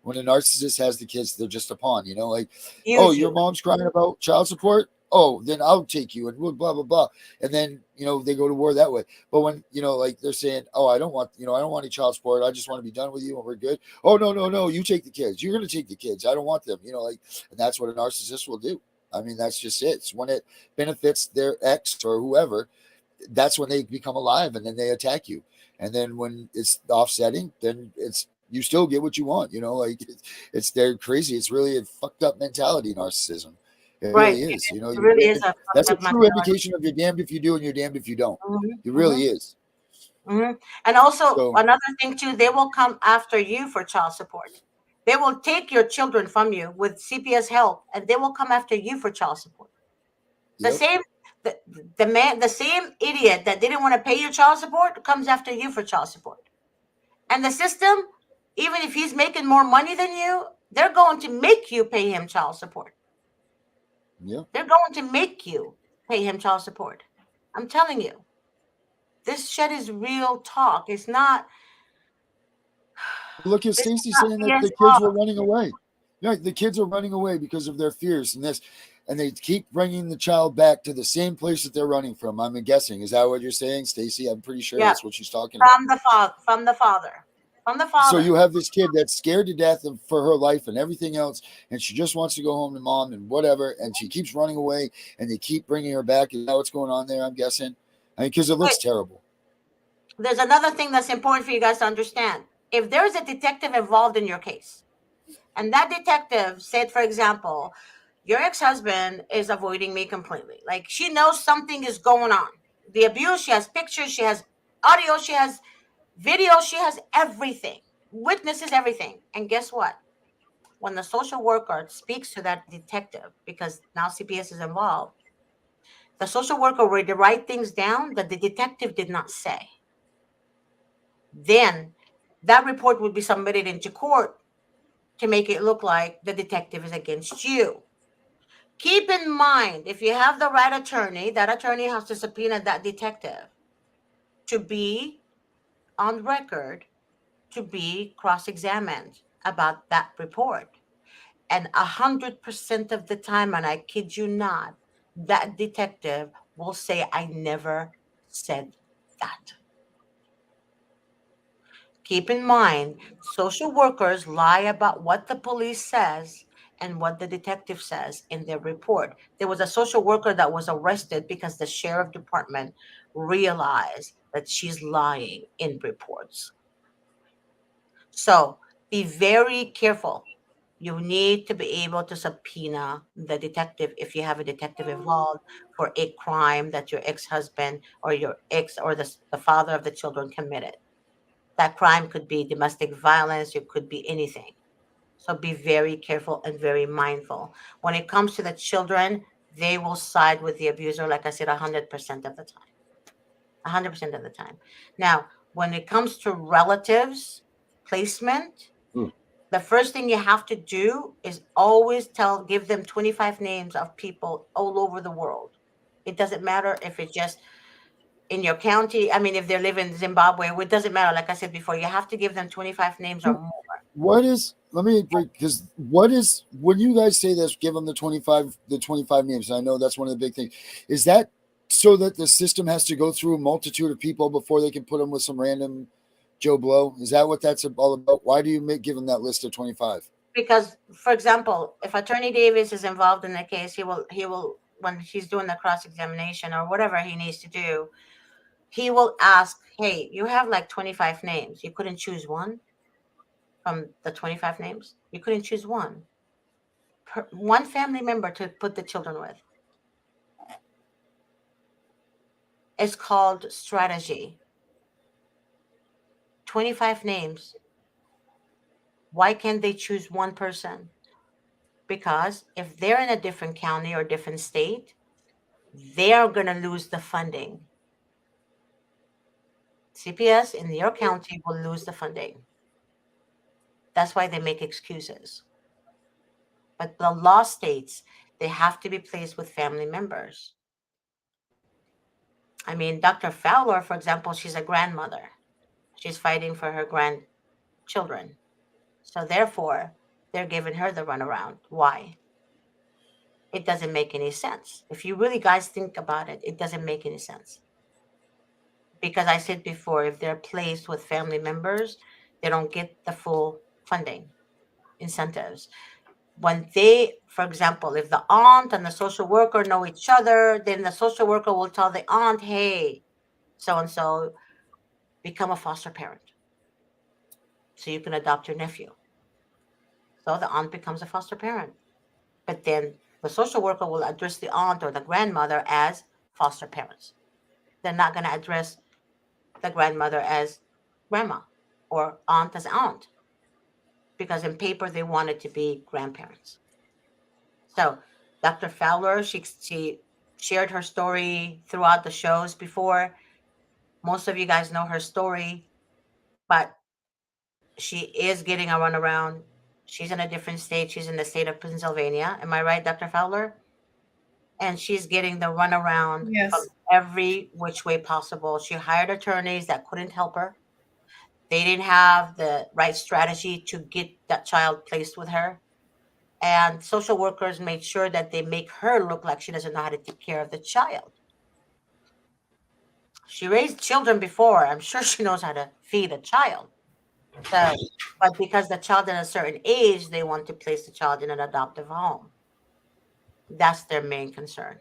When a narcissist has the kids, they're just a pawn, like, oh, your mom's crying about child support. Oh, then I'll take you and blah, blah, blah. And then, they go to war that way. But when, like they're saying, oh, I don't want any child support. I just want to be done with you and we're good. Oh, no. You take the kids. You're going to take the kids. I don't want them, and that's what a narcissist will do. I mean, that's just it. It's when it benefits their ex or whoever, that's when they become alive and then they attack you. And then when it's offsetting, then you still get what you want, they're crazy. It's really a fucked up mentality, narcissism. It Right. really is. It really is a That's fucked a up true mentality. indication of you're damned if you do and you're damned if you don't. It Mm-hmm. really is. Mm-hmm. And also So, another thing too, they will come after you for child support. They will take your children from you with CPS help, and they will come after you for child support. The yep. same, the, the same idiot that didn't want to pay your child support comes after you for child support. And the system, even if he's making more money than you, they're going to make you pay him child support. Yeah. They're going to make you pay him child support. I'm telling you, this shit is real talk. It's not. Look at This is Stacy not saying that BS the kids talk. were running away. The kids are running away because of their fears and this, and they keep bringing the child back to the same place that they're running from. I'm guessing. Is that what you're saying, Stacy? I'm pretty sure Yeah, that's what she's talking about. from the father, from the So father. you have this kid that's scared to death for her life and everything else, and she just wants to go home to mom and whatever, and she keeps running away, and they keep bringing her back. Is that what's going on there? I'm guessing. I mean, because it Wait, looks terrible. there's another thing that's important for you guys to understand. If there's a detective involved in your case, and that detective said, for example, your ex-husband is avoiding me completely. Like she knows something is going on. The abuse, she has pictures, she has audio, she has video, she has everything, witnesses everything. And guess what? When the social worker speaks to that detective, because now CPS is involved, the social worker will write things down that the detective did not say. Then that report would be submitted into court to make it look like the detective is against you. Keep in mind, if you have the right attorney, that attorney has to subpoena that detective to be on record, to be cross-examined about that report. And 100% of the time, and I kid you not, that detective will say, I never said that. Keep in mind, social workers lie about what the police says and what the detective says in their report. There was a social worker that was arrested because the sheriff department realized that she's lying in reports. So be very careful. You need to be able to subpoena the detective if you have a detective involved for a crime that your ex-husband or your ex or the father of the children committed. That crime could be domestic violence, it could be anything. So be very careful and very mindful. When it comes to the children, they will side with the abuser, like I said, 100% of the time. 100% of the time. Now, when it comes to relatives, placement, Mm. the first thing you have to do is always give them 25 names of people all over the world. It doesn't matter if it's just in your county. I mean, if they live in Zimbabwe, it doesn't matter. Like I said before, you have to give them 25 names or more. What is, let me break, because what is, when you guys say this, give them the 25 names, I know that's one of the big things, is that so that the system has to go through a multitude of people before they can put them with some random Joe Blow? Is that what that's all about? Why do you give them that list of 25? Because, for example, if Attorney Davis is involved in the case, he will when he's doing the cross-examination or whatever he needs to do, he will ask, hey, you have like 25 names, you couldn't choose one from the 25 names? You couldn't choose one family member to put the children with. It's called strategy. 25 names. Why can't they choose one person? Because if they're in a different county or different state, they are going to lose the funding. CPS in your county will lose the funding. That's why they make excuses. But the law states they have to be placed with family members. I mean, Dr. Fowler, for example, she's a grandmother. She's fighting for her grandchildren. So therefore, they're giving her the runaround. Why? It doesn't make any sense. If you really guys think about it, it doesn't make any sense. Because I said before, if they're placed with family members, they don't get the full funding incentives. When they, for example, if the aunt and the social worker know each other, then the social worker will tell the aunt, hey, so and so, become a foster parent so you can adopt your nephew. So the aunt becomes a foster parent. But then the social worker will address the aunt or the grandmother as foster parents. They're not going to address the grandmother as grandma or aunt as aunt because in paper they wanted to be grandparents. So Dr. Fowler, she shared her story throughout the shows before. Most of you guys know her story, but she is getting a runaround. She's in a different state. She's in the state of Pennsylvania. Am I right, Dr. Fowler? And she's getting the runaround from Yes. every which way possible. She hired attorneys that couldn't help her. They didn't have the right strategy to get that child placed with her. And social workers made sure that they make her look like she doesn't know how to take care of the child. She raised children before. I'm sure she knows how to feed a child. So, but because the child is a certain age, they want to place the child in an adoptive home. That's their main concern.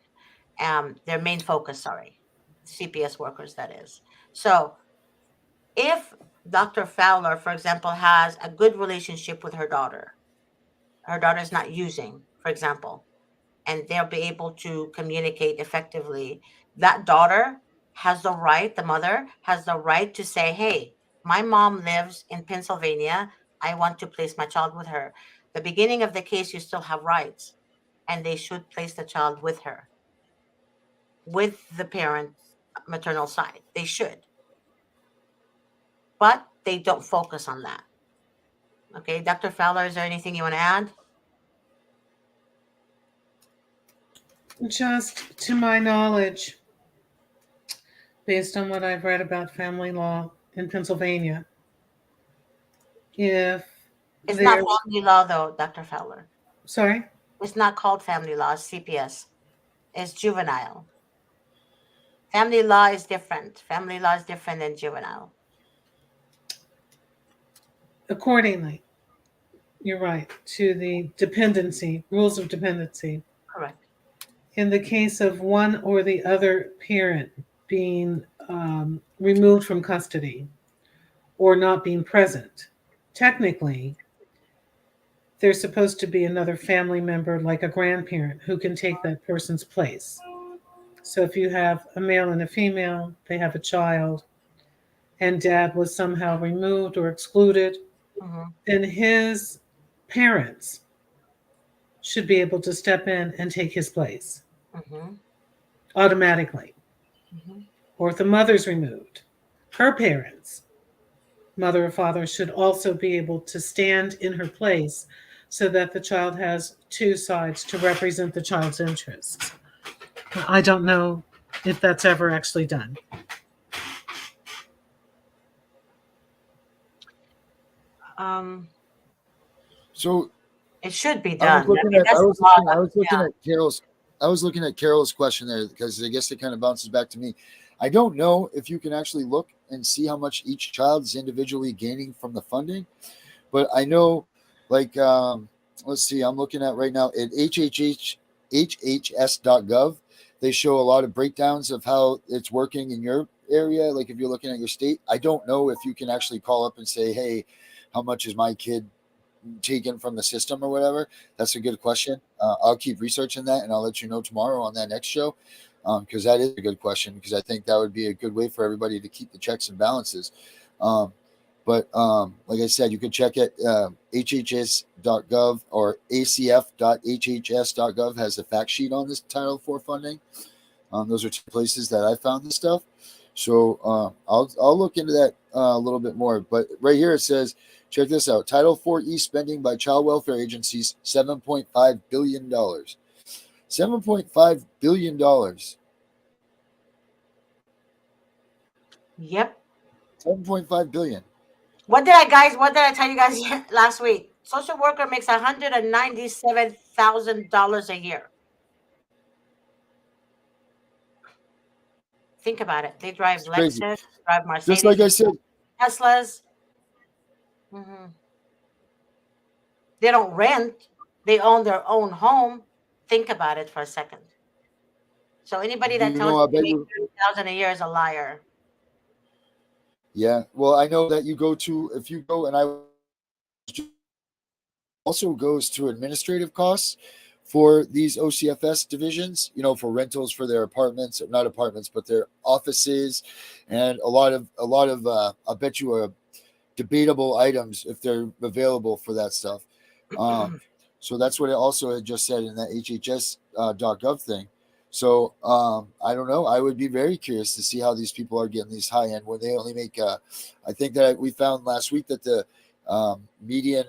Their main focus, sorry. CPS workers, that is. So if Dr. Fowler, for example, has a good relationship with her daughter is not using, for example, and they'll be able to communicate effectively, that daughter has the right, the mother has the right to say, hey, my mom lives in Pennsylvania. I want to place my child with her. The beginning of the case, you still have rights, and they should place the child with her, with the parent's maternal side. They should, but they don't focus on that. Okay, Dr. Fowler, is there anything you want to add? Just to my knowledge, based on what I've read about family law in Pennsylvania, if It's not there's, family law, though, Dr. Fowler. sorry, It's not called family law, it's CPS. It's juvenile. Family law is different. Family law is different than juvenile. accordingly, you're right, to the dependency, rules of dependency. Correct. In the case of one or the other parent being removed from custody or not being present, technically, there's supposed to be another family member, like a grandparent, who can take that person's place. So if you have a male and a female, they have a child, and dad was somehow removed or excluded, Mm-hmm. then his parents should be able to step in and take his place Mm-hmm. automatically. Mm-hmm. Or if the mother's removed, her parents, mother or father, should also be able to stand in her place so that the child has two sides to represent the child's interests. I don't know if that's ever actually done. Um, So it should be I was done. I looking mean, at that's a lot. Yeah. I was looking at Carol's question there because I guess it kind of bounces back to me. I don't know if you can actually look and see how much each child is individually gaining from the funding, but I know, like, let's see, I'm looking at right now at hhs.gov. They show a lot of breakdowns of how it's working in your area. Like if you're looking at your state, I don't know if you can actually call up and say, hey, how much is my kid taken from the system or whatever. That's a good question. I'll keep researching that and I'll let you know tomorrow on that next show, because that is a good question, because I think that would be a good way for everybody to keep the checks and balances. But like I said, you can check it. hhs.gov or acf.hhs.gov has a fact sheet on this Title IV funding. Those are two places that I found this stuff. So I'll look into that a little bit more. But right here it says, check this out. Title IV spending by child welfare agencies, $7.5 billion. $7.5 billion. Yep. $7.5 billion. What did I tell you guys last week? Social worker makes $197,000 a year. Think about it. They drive It's crazy. Lexus, drive Just like I Mercedes, said, Teslas. Hmm. They don't rent. They own their own home. Think about it for a second. So anybody that tells I you they bet make you. 30,000 a year is a liar. Yeah. Well, I know that you go to, if you go, and I also goes to administrative costs for these OCFS divisions, for rentals for their apartments, not apartments, but their offices, and a lot of I bet you debatable items if they're available for that stuff. So that's what it also had just said in that hhs.gov thing. So I don't know. I would be very curious to see how these people are getting these high end when they only make. I think that we found last week that the median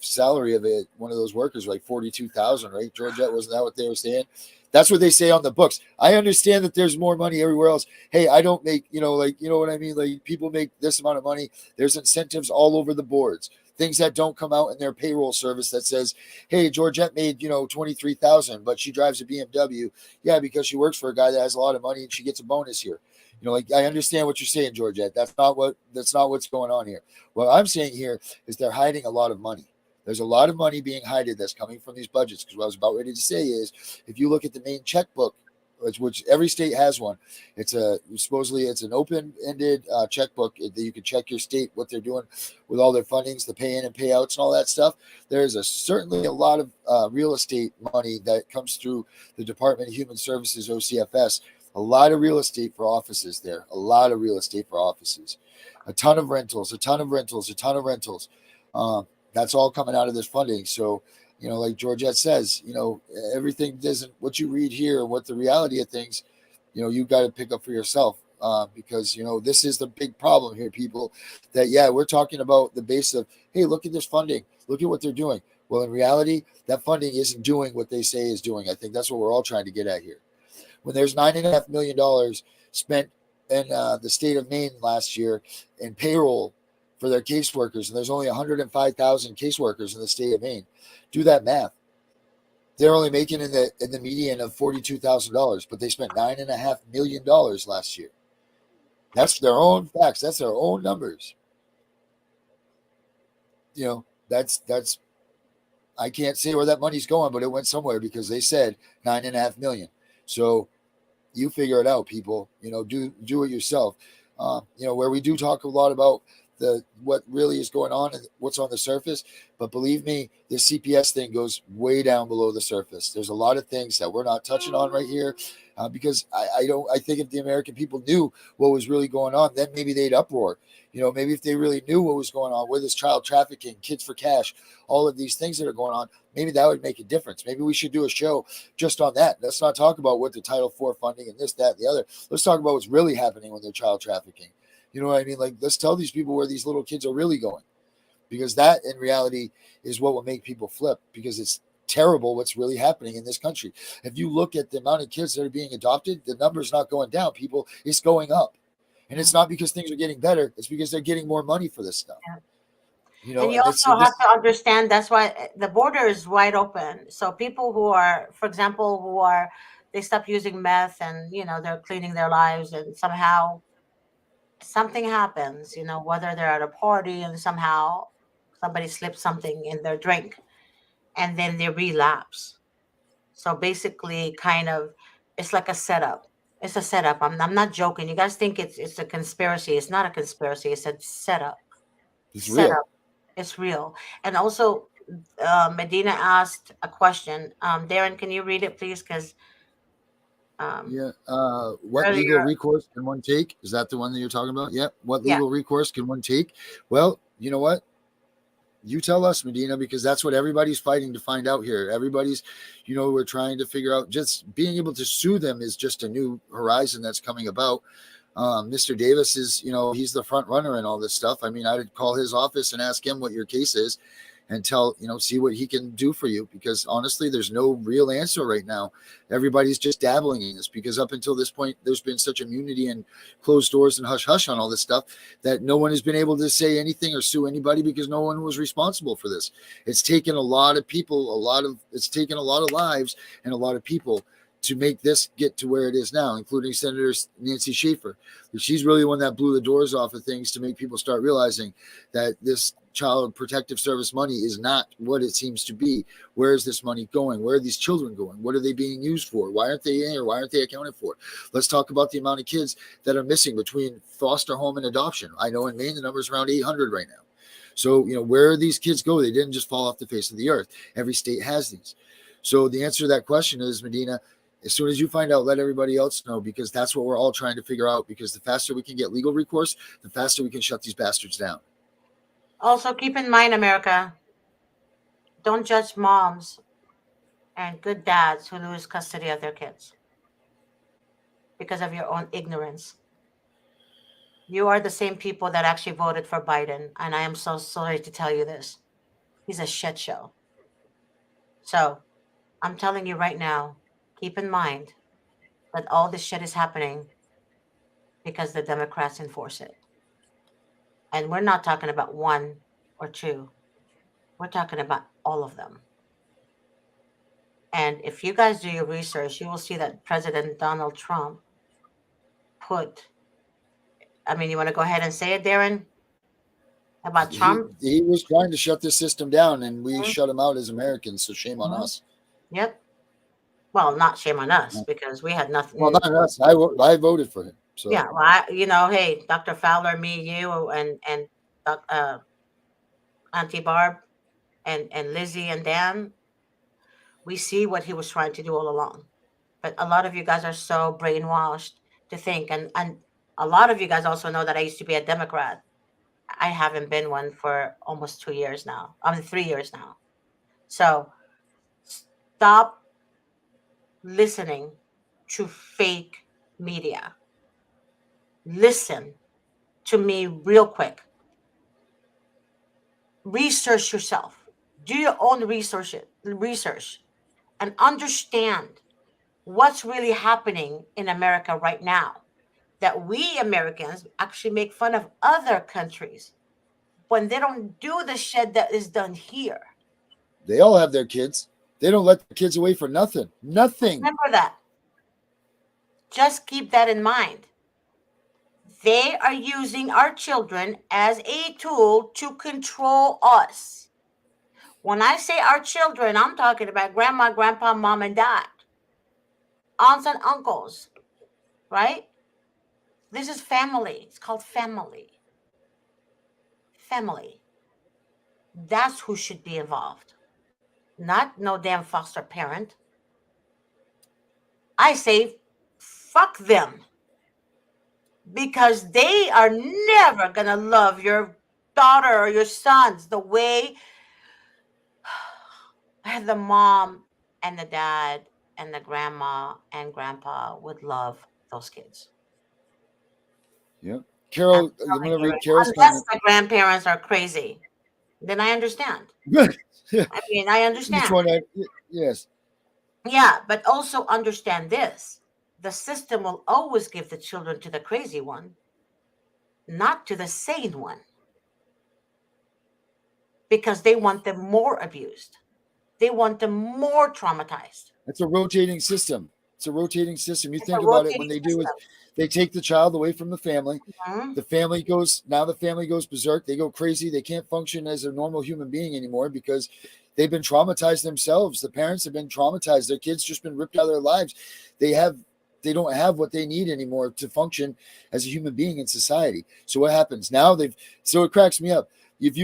salary of it, one of those workers, like 42,000, right? Georgette, wasn't that what they were saying? That's what they say on the books. I understand that there's more money everywhere else. Hey, I don't make, you know what I mean? Like people make this amount of money. There's incentives all over the boards. Things that don't come out in their payroll service that says, hey, Georgette made, 23,000, but she drives a BMW. Yeah, because she works for a guy that has a lot of money and she gets a bonus here. Like I understand what you're saying, Georgette. That's not what's going on here. What I'm saying here is they're hiding a lot of money. There's a lot of money being hidden that's coming from these budgets. Because what I was about ready to say is, if you look at the main checkbook, which every state has one, supposedly it's an open-ended checkbook that you can check your state, what they're doing with all their fundings, the pay in and payouts and all that stuff. There's certainly a lot of real estate money that comes through the Department of Human Services, OCFS. A lot of real estate for offices there. A lot of real estate for offices. A ton of rentals. That's all coming out of this funding. So, like Georgette says, everything doesn't, what you read here, what the reality of things, you got to pick up for yourself, because, this is the big problem here, people, that, yeah, we're talking about the base of, hey, look at this funding. Look at what they're doing. Well, in reality, that funding isn't doing what they say is doing. I think that's what we're all trying to get at here. When there's $9.5 million spent in the state of Maine last year in payroll for their caseworkers, and there's only 105,000 caseworkers in the state of Maine. Do that math. They're only making in the median of $42,000, but they spent $9.5 million last year. That's their own facts. That's their own numbers. that's I can't say where that money's going, but it went somewhere because they said 9.5 million. So you figure it out, people. Do it yourself. Where we do talk a lot about what really is going on and what's on the surface, but believe me, this CPS thing goes way down below the surface. There's a lot of things that we're not touching on right here, because I think if the American people knew what was really going on, then maybe they'd uproar. Maybe if they really knew what was going on with this child trafficking, kids for cash, all of these things that are going on, maybe that would make a difference. Maybe we should do a show just on that. Let's not talk about what the Title IV funding and this, that, and the other. Let's talk about what's really happening when they're child trafficking. You know what I mean? Like, let's tell these people where these little kids are really going, because that in reality is what will make people flip, because it's terrible what's really happening in this country. If you look at the amount of kids that are being adopted, the number's not going down, people. It's going up. And it's not because things are getting better. It's because they're getting more money for this stuff. And you also have to understand that's why the border is wide open. So people who are, for example, they stop using meth and, they're cleaning their lives, and somehow something happens, whether they're at a party and somehow somebody slips something in their drink and then they relapse. So basically, kind of, it's like a setup. It's a setup. I'm not joking. You guys think it's a conspiracy. It's not a conspiracy. It's a setup. It's real. It's real. And also, Medina asked a question. Darren, can you read it, please? Because what legal recourse can one take? Is that the one that you're talking about? Yeah. What legal recourse can one take? Well, you know what? You tell us, Medina, because that's what everybody's fighting to find out here. Everybody's, we're trying to figure out, just being able to sue them is just a new horizon that's coming about. Mr. Davis is, he's the front runner in all this stuff. I mean, I'd call his office and ask him what your case is and see what he can do for you, because honestly, there's no real answer right now. Everybody's just dabbling in this, because up until this point, there's been such immunity and closed doors and hush hush on all this stuff that no one has been able to say anything or sue anybody, because no one was responsible for this. It's taken a lot of people, it's taken a lot of lives and a lot of people to make this get to where it is now, including Senator Nancy Schaefer. She's really the one that blew the doors off of things to make people start realizing that this child protective service money is not what it seems to be. Where is this money going? Where are these children going? What are they being used for? Why aren't they in here? Why aren't they accounted for? Let's talk about the amount of kids that are missing between foster home and adoption. I know in Maine, the number is around 800 right now. So, where these kids go? They didn't just fall off the face of the earth. Every state has these. So the answer to that question is, Medina, as soon as you find out, let everybody else know, because that's what we're all trying to figure out, because the faster we can get legal recourse, the faster we can shut these bastards down. Also, keep in mind, America, don't judge moms and good dads who lose custody of their kids because of your own ignorance. You are the same people that actually voted for Biden, and I am so sorry to tell you this. He's a shit show. So I'm telling you right now, keep in mind that all this shit is happening because the Democrats enforce it. And we're not talking about one or two. We're talking about all of them. And if you guys do your research, you will see that President Donald Trump you want to go ahead and say it, Darren? About Trump? He was trying to shut this system down, and we shut him out as Americans, so shame on us. Yep. Well, not shame on us, because we had nothing. Well, not us. I voted for him. So. Yeah, well, hey, Dr. Fowler, me, you, and Auntie Barb, and Lizzie and Dan, we see what he was trying to do all along. But a lot of you guys are so brainwashed to think, and a lot of you guys also know that I used to be a Democrat. I haven't been one for almost 2 years now. 3 years now. So stop listening to fake media. Listen to me real quick. Research yourself. Do your own research and understand what's really happening in America right now. That we Americans actually make fun of other countries when they don't do the shit that is done here. They all have their kids. They don't let the kids away for nothing. Nothing. Remember that. Just keep that in mind. They are using our children as a tool to control us. When I say our children, I'm talking about grandma, grandpa, mom, and dad, aunts and uncles, right? This is family. It's called family. Family. That's who should be involved, not no damn foster parent. I say, fuck them, because they are never gonna love your daughter or your sons the way the mom and the dad and the grandma and grandpa would love those kids. Yeah. I'm Carol, I'm telling going to you, read right? Carol's Unless comment. the grandparents are crazy, then I understand. Yeah. I mean, I This understand. one, yes. Yeah, but also understand this: the system will always give the children to the crazy one, not to the sane one, because they want them more abused. They want them more traumatized. It's a rotating system. It's a rotating system. You It's a think about it, when rotating they do is system. they take the child away from the family. Mhm. The family goes, now the family goes berserk. They go crazy. They can't function as a normal human being anymore because they've been traumatized themselves. The parents have been traumatized. Their kids just been ripped out of their lives. They have they don't have what they need anymore to function as a human being in society. So what happens now? So it cracks me up. If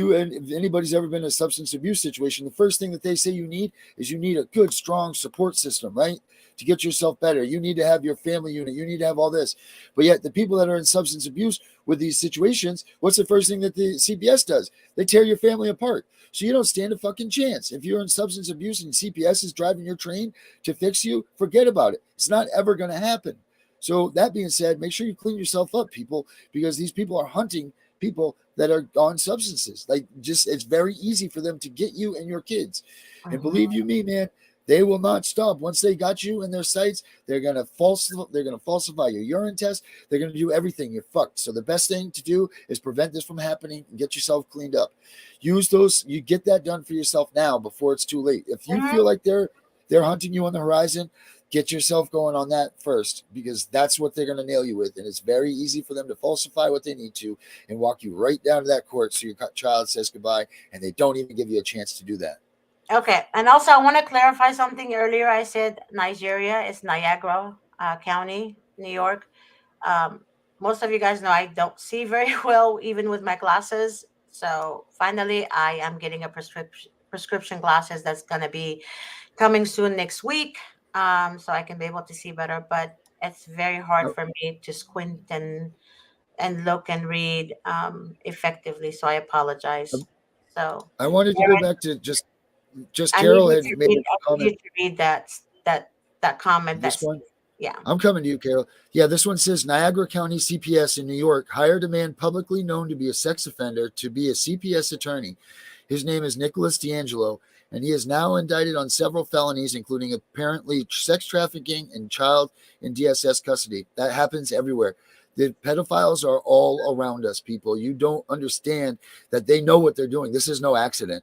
anybody's ever been in a substance abuse situation, the first thing that they say you need is you need a good, strong support system, right? To get yourself better. You need to have your family unit. You need to have all this. But yet the people that are in substance abuse with these situations, what's the first thing that the CPS does? They tear your family apart. So you don't stand a fucking chance. If you're in substance abuse and CPS is driving your train to fix you, forget about it. It's not ever going to happen. So that being said, make sure you clean yourself up, people, because these people are hunting people that are on substances. Like, just it's very easy for them to get you and your kids. And Mhm. believe you me, man, they will not stop. Once they got you in their sights, they're gonna falsify your urine test. They're gonna do everything. You're fucked. So the best thing to do is prevent this from happening and get yourself cleaned up. Use those. You get that done for yourself now before it's too late. If you Mhm. feel like they're hunting you on the horizon, get yourself going on that first, because that's what they're going to nail you with. And it's very easy for them to falsify what they need to and walk you right down to that court so your child says goodbye, and they don't even give you a chance to do that. Okay, and also I want to clarify something earlier. I said Nigeria is Niagara County, New York. Um, Most of you guys know I don't see very well, even with my glasses. So finally, I am getting a prescription glasses that's gonna be coming soon next week, so I can be able to see better. But it's very hard for me to squint and look and read effectively. So I apologize. So I wanted to go back to just I need Carol you had to made read. a I need you comment. to read that comment. This That's one, yeah. I'm coming to you, Carol. Yeah, this one says Niagara County CPS in New York hired a man publicly known to be a sex offender to be a CPS attorney. His name is Nicholas D'Angelo, and he is now indicted on several felonies, including apparently sex trafficking and child in DSS custody. That happens everywhere. The pedophiles are all around us, people. You don't understand that they know what they're doing. This is no accident.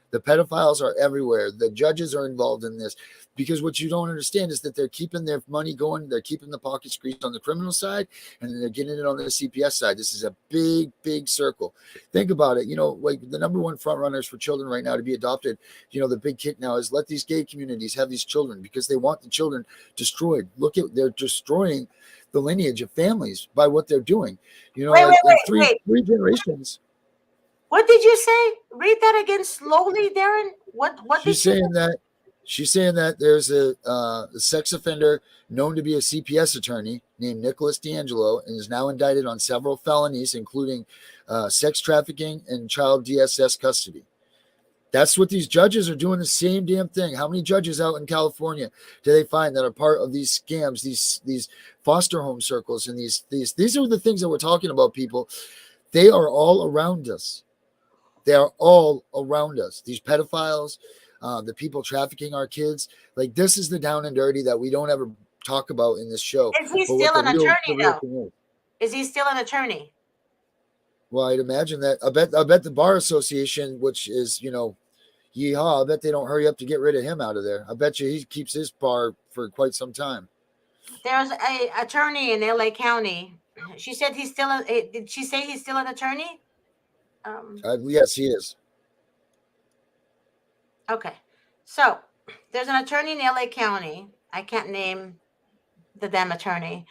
The pedophiles are everywhere. The judges are involved in this, because what you don't understand is that they're keeping their money going. They're keeping the pockets greased on the criminal side, and then they're getting it on the CPS side. This is a big, big circle. Think about it. Like the number one front runners for children right now to be adopted, the big kick now is let these gay communities have these children because they want the children destroyed. They're destroying the lineage of families by what they're doing. Wait, Like wait, in wait, three wait. three generations. What did you say? Read that again slowly, Darren. What did She's she say? saying that there's a sex offender known to be a CPS attorney named Nicholas D'Angelo and is now indicted on several felonies, including sex trafficking and child DSS custody. That's what these judges are doing, the same damn thing. How many judges out in California do they find that are part of these scams, these foster home circles, and these are the things that we're talking about, people. They are all around us. They are all around us. These pedophiles, the people trafficking our kids. Like, this is the down and dirty that we don't ever talk about in this show. Is he But what still an the attorney real though? thing is. Is he still an attorney? Well, I'd imagine that. I bet the bar association, which is, yeehaw, I bet they don't hurry up to get rid of him out of there. I bet you he keeps his bar for quite some time. There's a attorney in LA County. She said he's still did she say he's still an attorney? Um Yes, he is. Okay. So there's an attorney in LA County. I can't name the damn attorney.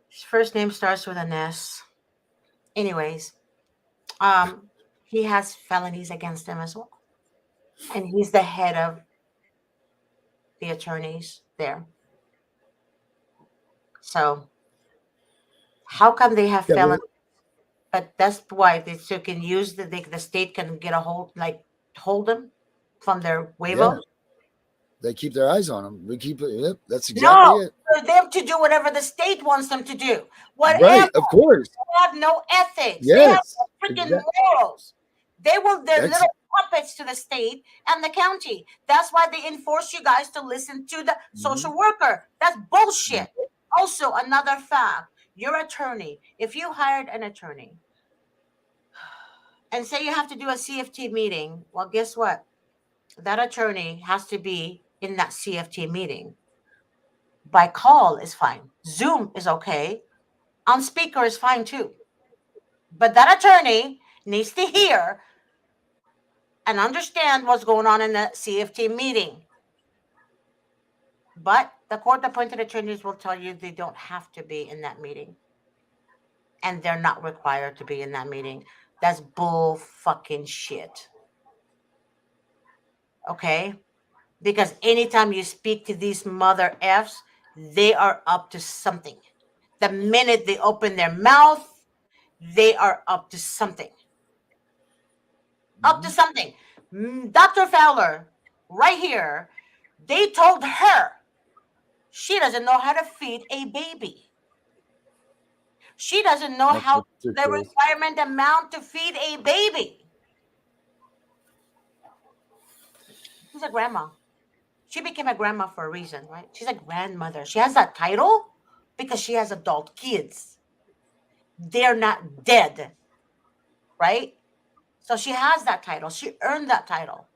His first name starts with an S. Anyways, he has felonies against him as well. And he's the head of the attorneys there. So how come they have Yeah, felonies? But that's why they still can use the state can get a hold, like hold them from their waiver. yeah, they keep their eyes on them. We keep it. Yep, that's exactly No, it. for them to do whatever the state wants them to do. Whatever. Right, of course. They have no ethics. They have Yes, no freaking exactly. morals. They're That's little puppets to the state and the county. That's why they enforce you guys to listen to the social worker. That's bullshit. Also, another fact, your attorney, if you hired an attorney and say you have to do a CFT meeting, well, guess what? That attorney has to be in that CFT meeting. By call is fine. Zoom is okay. On speaker is fine too. But that attorney needs to hear and understand what's going on in the CFT meeting. But the court appointed attorneys will tell you they don't have to be in that meeting. And they're not required to be in that meeting. That's bull fucking shit. Okay? Because anytime you speak to these mother F's, they are up to something. The minute they open their mouth, they are up to something. Up to something. Dr. Fowler, right here, they told her she doesn't know how to feed a baby. She doesn't know That's how the ridiculous. requirement amount to feed a baby. She's a grandma. She became a grandma for a reason, right? She's a grandmother. She has that title because she has adult kids. They're not dead, right? So she has that title. She earned that title.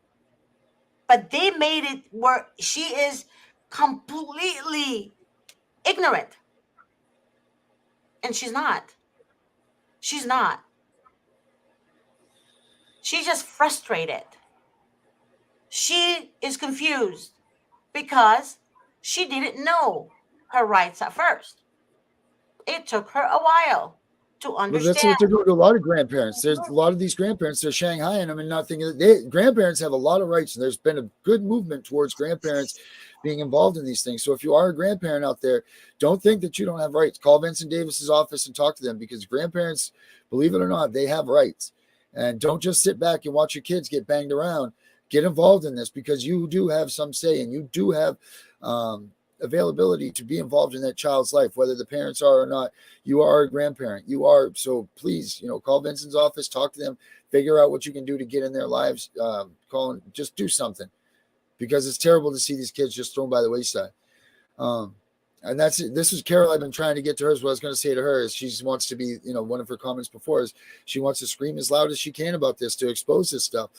But they made it where she is completely ignorant. And she's not. She's not. She's just frustrated. She is confused because she didn't know her rights at first. It took her a while to Well, that's understand. what they're doing to a lot of grandparents. There's a lot of these grandparents, they're Shanghaiing them and not thinking that grandparents have a lot of rights. And there's been a good movement towards grandparents being involved in these things. So if you are a grandparent out there, don't think that you don't have rights. Call Vincent Davis's office and talk to them, because grandparents, believe it or not, they have rights. And don't just sit back and watch your kids get banged around. Get involved in this, because you do have some say, and you do have availability to be involved in that child's life, whether the parents are or not. You are a grandparent. You are. So please, call Vincent's office, talk to them, figure out what you can do to get in their lives. Call and just do something, because it's terrible to see these kids just thrown by the wayside. And that's it. This is Carol. I've been trying to get to her. What I was going to say to her is she wants to be, one of her comments before is she wants to scream as loud as she can about this, to expose this stuff.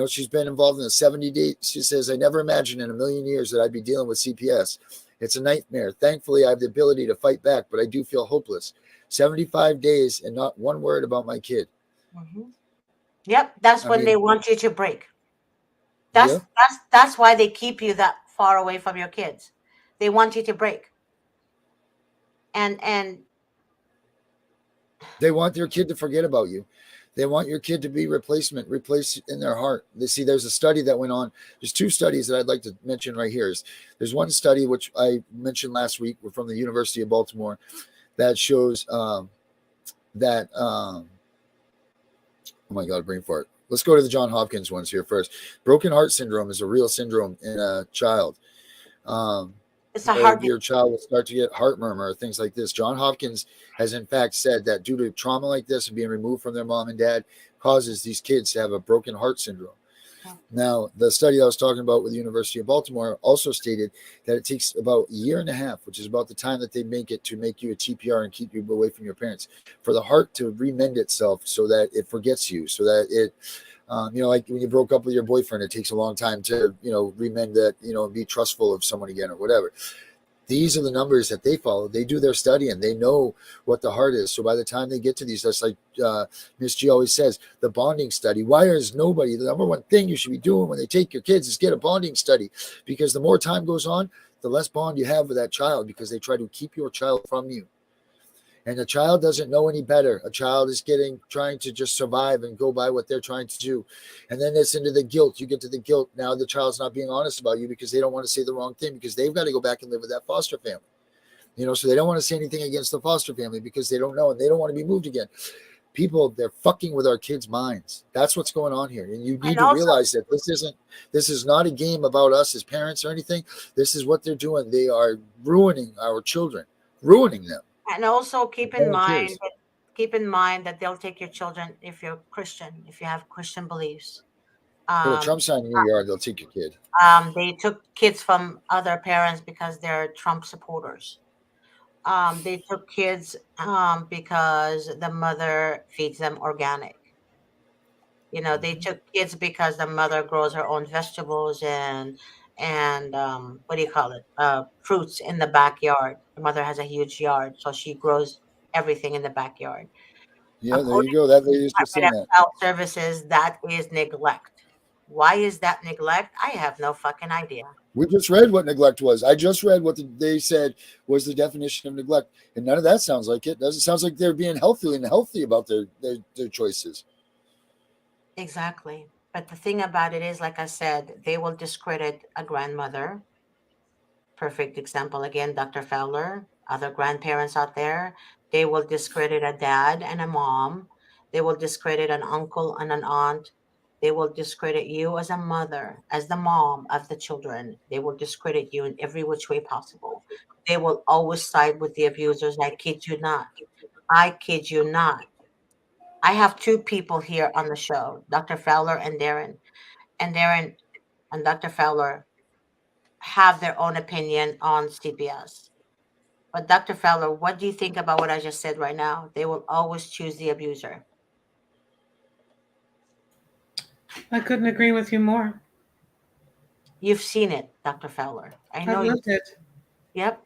She's been involved in a 70-day. She says, I never imagined in a million years that I'd be dealing with CPS. It's a nightmare. Thankfully, I have the ability to fight back, but I do feel hopeless. 75 days and not one word about my kid. Mm-hmm. Yep. That's when they want you to break. That's why they keep you that far away from your kids. They want you to break. And they want their kid to forget about you. They want your kid to be replaced in their heart. There's a study that went on. There's two studies that I'd like to mention right here. There's one study, which I mentioned last week, from the University of Baltimore, that shows that, oh my God, brain fart. Let's go to the John Hopkins ones here first. Broken heart syndrome is a real syndrome in a child. it's a heart. Your child will start to get heart murmur, things like this. John Hopkins has in fact said that due to trauma like this and being removed from their mom and dad causes these kids to have a broken heart syndrome. Now, the study I was talking about with the University of Baltimore also stated that it takes about a year and a half, which is about the time that they make it to make you a TPR and keep you away from your parents, for the heart to remend itself so that it forgets you, so that it, like when you broke up with your boyfriend, it takes a long time to, remend that, and be trustful of someone again or whatever. These are the numbers that they follow. They do their study and they know what the heart is. So by the time they get to these, that's like Miss G always says, the bonding study. Why is nobody, the number one thing you should be doing when they take your kids is get a bonding study, because the more time goes on, the less bond you have with that child, because they try to keep your child from you. And the child doesn't know any better. A child is trying to just survive and go by what they're trying to do. And then it's into the guilt. You get to the guilt. Now the child's not being honest about you because they don't want to say the wrong thing, because they've got to go back and live with that foster family. So they don't want to say anything against the foster family because they don't know and they don't want to be moved again. People, they're fucking with our kids' minds. That's what's going on here. And you need And to also, realize that this is not a game about us as parents or anything. This is what they're doing. They are ruining our children, ruining them. and also No one cares. keep in mind that they'll take your children if you're Christian, if you have Christian beliefs. Put a Um, Trump sign in your yard, they'll take your kid. they took kids from other parents because they're Trump supporters. They took kids because the mother feeds them organic. They took kids because the mother grows her own vegetables and what do you call it? Fruits in the backyard. The mother has a huge yard, so she grows everything in the backyard. Yeah, there you According go. to That the lady is just saying Department that. of Child Services, that is neglect. Why is that neglect? I have no fucking idea. We just read what neglect was. I just read what they said was the definition of neglect, and none of that sounds like it. Doesn't sound like they're being healthy about their choices. Exactly. But the thing about it is, like I said, they will discredit a grandmother. Perfect example again, Dr. Fowler, other grandparents out there. They will discredit a dad and a mom. They will discredit an uncle and an aunt. They will discredit you as a mother, as the mom of the children. They will discredit you in every which way possible. They will always side with the abusers. I kid you not. I kid you not. I have two people here on the show, Dr. Fowler and Darren. And Darren and Dr. Fowler have their own opinion on CPS. But Dr. Fowler, what do you think about what I just said right now? They will always choose the abuser. I couldn't agree with you more. You've seen it, Dr. Fowler. I I've know you. lived it. Yep.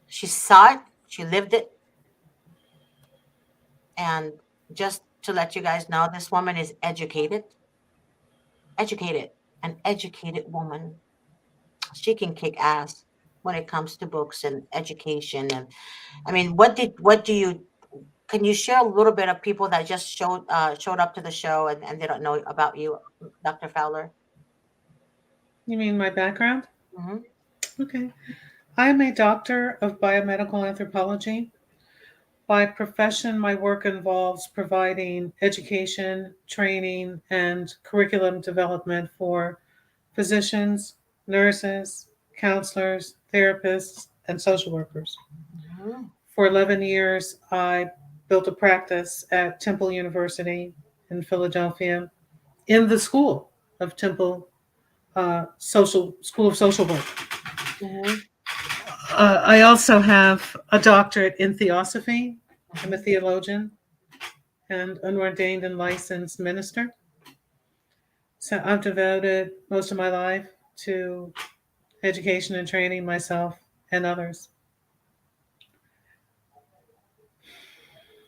She saw it, she lived it. And just to let you guys know, this woman is educated, an educated woman. She can kick ass when it comes to books and education. And I mean, what do you can you share a little bit of people that just showed up to the show and they don't know about you, Dr. Fowler? You mean my background? Hmm. Okay. I am a doctor of biomedical anthropology. By profession, my work involves providing education, training, and curriculum development for physicians, nurses, counselors, therapists, and social workers. Hmm. For 11 years, I built a practice at Temple University in Philadelphia in the School of Temple School of Social Work. Hmm. I also have a doctorate in theosophy. I'm a theologian and an ordained and licensed minister. So I've devoted most of my life to education and training myself and others.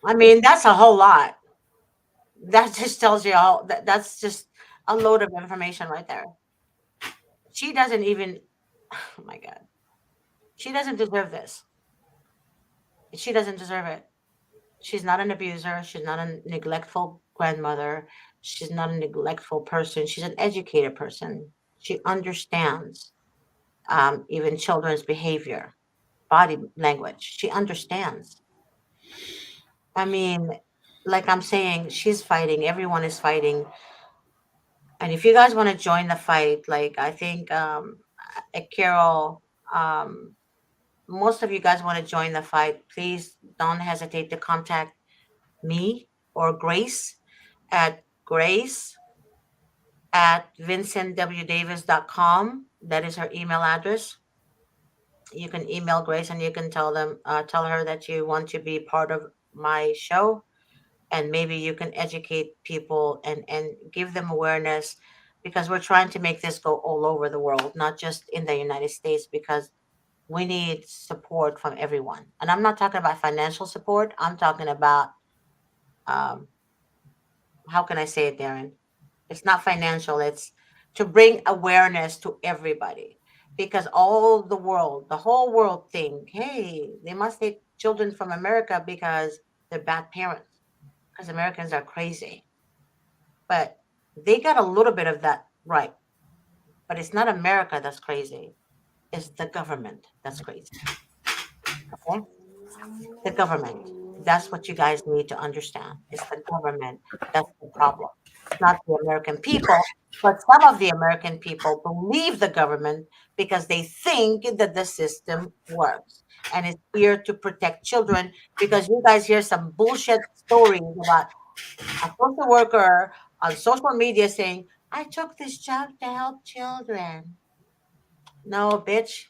I mean, that's a whole lot. That just tells you all that's just a load of information right there. She doesn't even, oh my God, she doesn't deserve this. She doesn't deserve it. She's not an abuser. She's not a neglectful grandmother. She's not a neglectful person. She's an educated person. She understands even children's behavior, body language. She understands. I mean, like I'm saying, she's fighting. Everyone is fighting. And if you guys want to join the fight, like I think Carol, um, most of you guys want to join the fight, please don't hesitate to contact me or Grace at vincentwdavis.com. That is her email address. You can email Grace and you can tell her that you want to be part of my show, and maybe you can educate people and give them awareness, because we're trying to make this go all over the world, not just in the United States, because We need support from everyone. And I'm not talking about financial support. I'm talking about, um, how can I say it, Darren? It's not financial. It's to bring awareness to everybody, because all the world, the whole world think, hey, they must take children from America because they're bad parents, because Americans are crazy. But they got a little bit of that right. But it's not America that's crazy. It's the government that's crazy. Okay? The government. That's what you guys need to understand. It's the government that's the problem, not the American people. But some of the American people believe the government because they think that the system works and it's here to protect children. Because you guys hear some bullshit stories about a social worker on social media saying, I took this job to help children. No, bitch,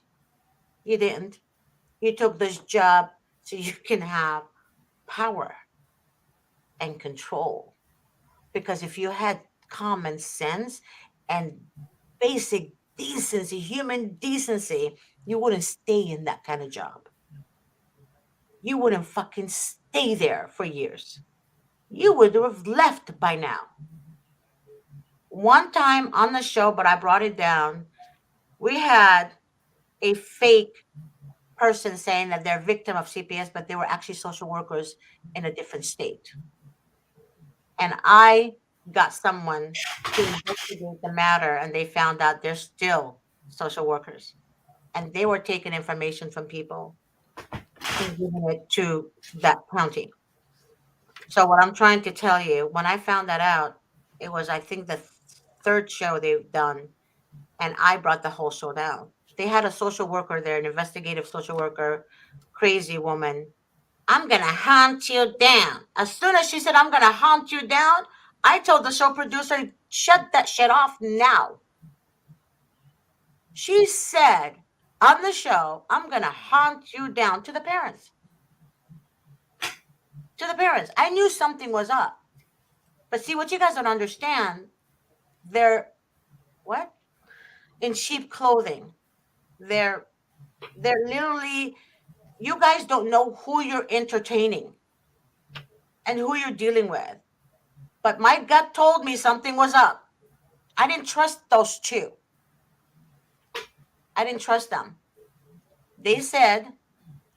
you didn't. You took this job so you can have power and control. Because if you had common sense and basic decency, human decency, you wouldn't stay in that kind of job. You wouldn't fucking stay there for years. You would have left by now. One time on the show, but I brought it down, we had a fake person saying that they're victim of CPS, but they were actually social workers in a different state. And I got someone to investigate the matter, and they found out they're still social workers. And they were taking information from people and giving it to that county. So, what I'm trying to tell you, when I found that out, it was, I think, the third show they've done, and I brought the whole show down. They had a social worker there, an investigative social worker, crazy woman. I'm going to hunt you down. As soon as she said, I'm going to hunt you down, I told the show producer, shut that shit off now. She said on the show, I'm going to hunt you down to the parents. To the parents. I knew something was up. But see, what you guys don't understand, they're what? In sheep clothing. They're literally, you guys don't know who you're entertaining and who you're dealing with. But my gut told me something was up. I didn't trust those two. I didn't trust them. They said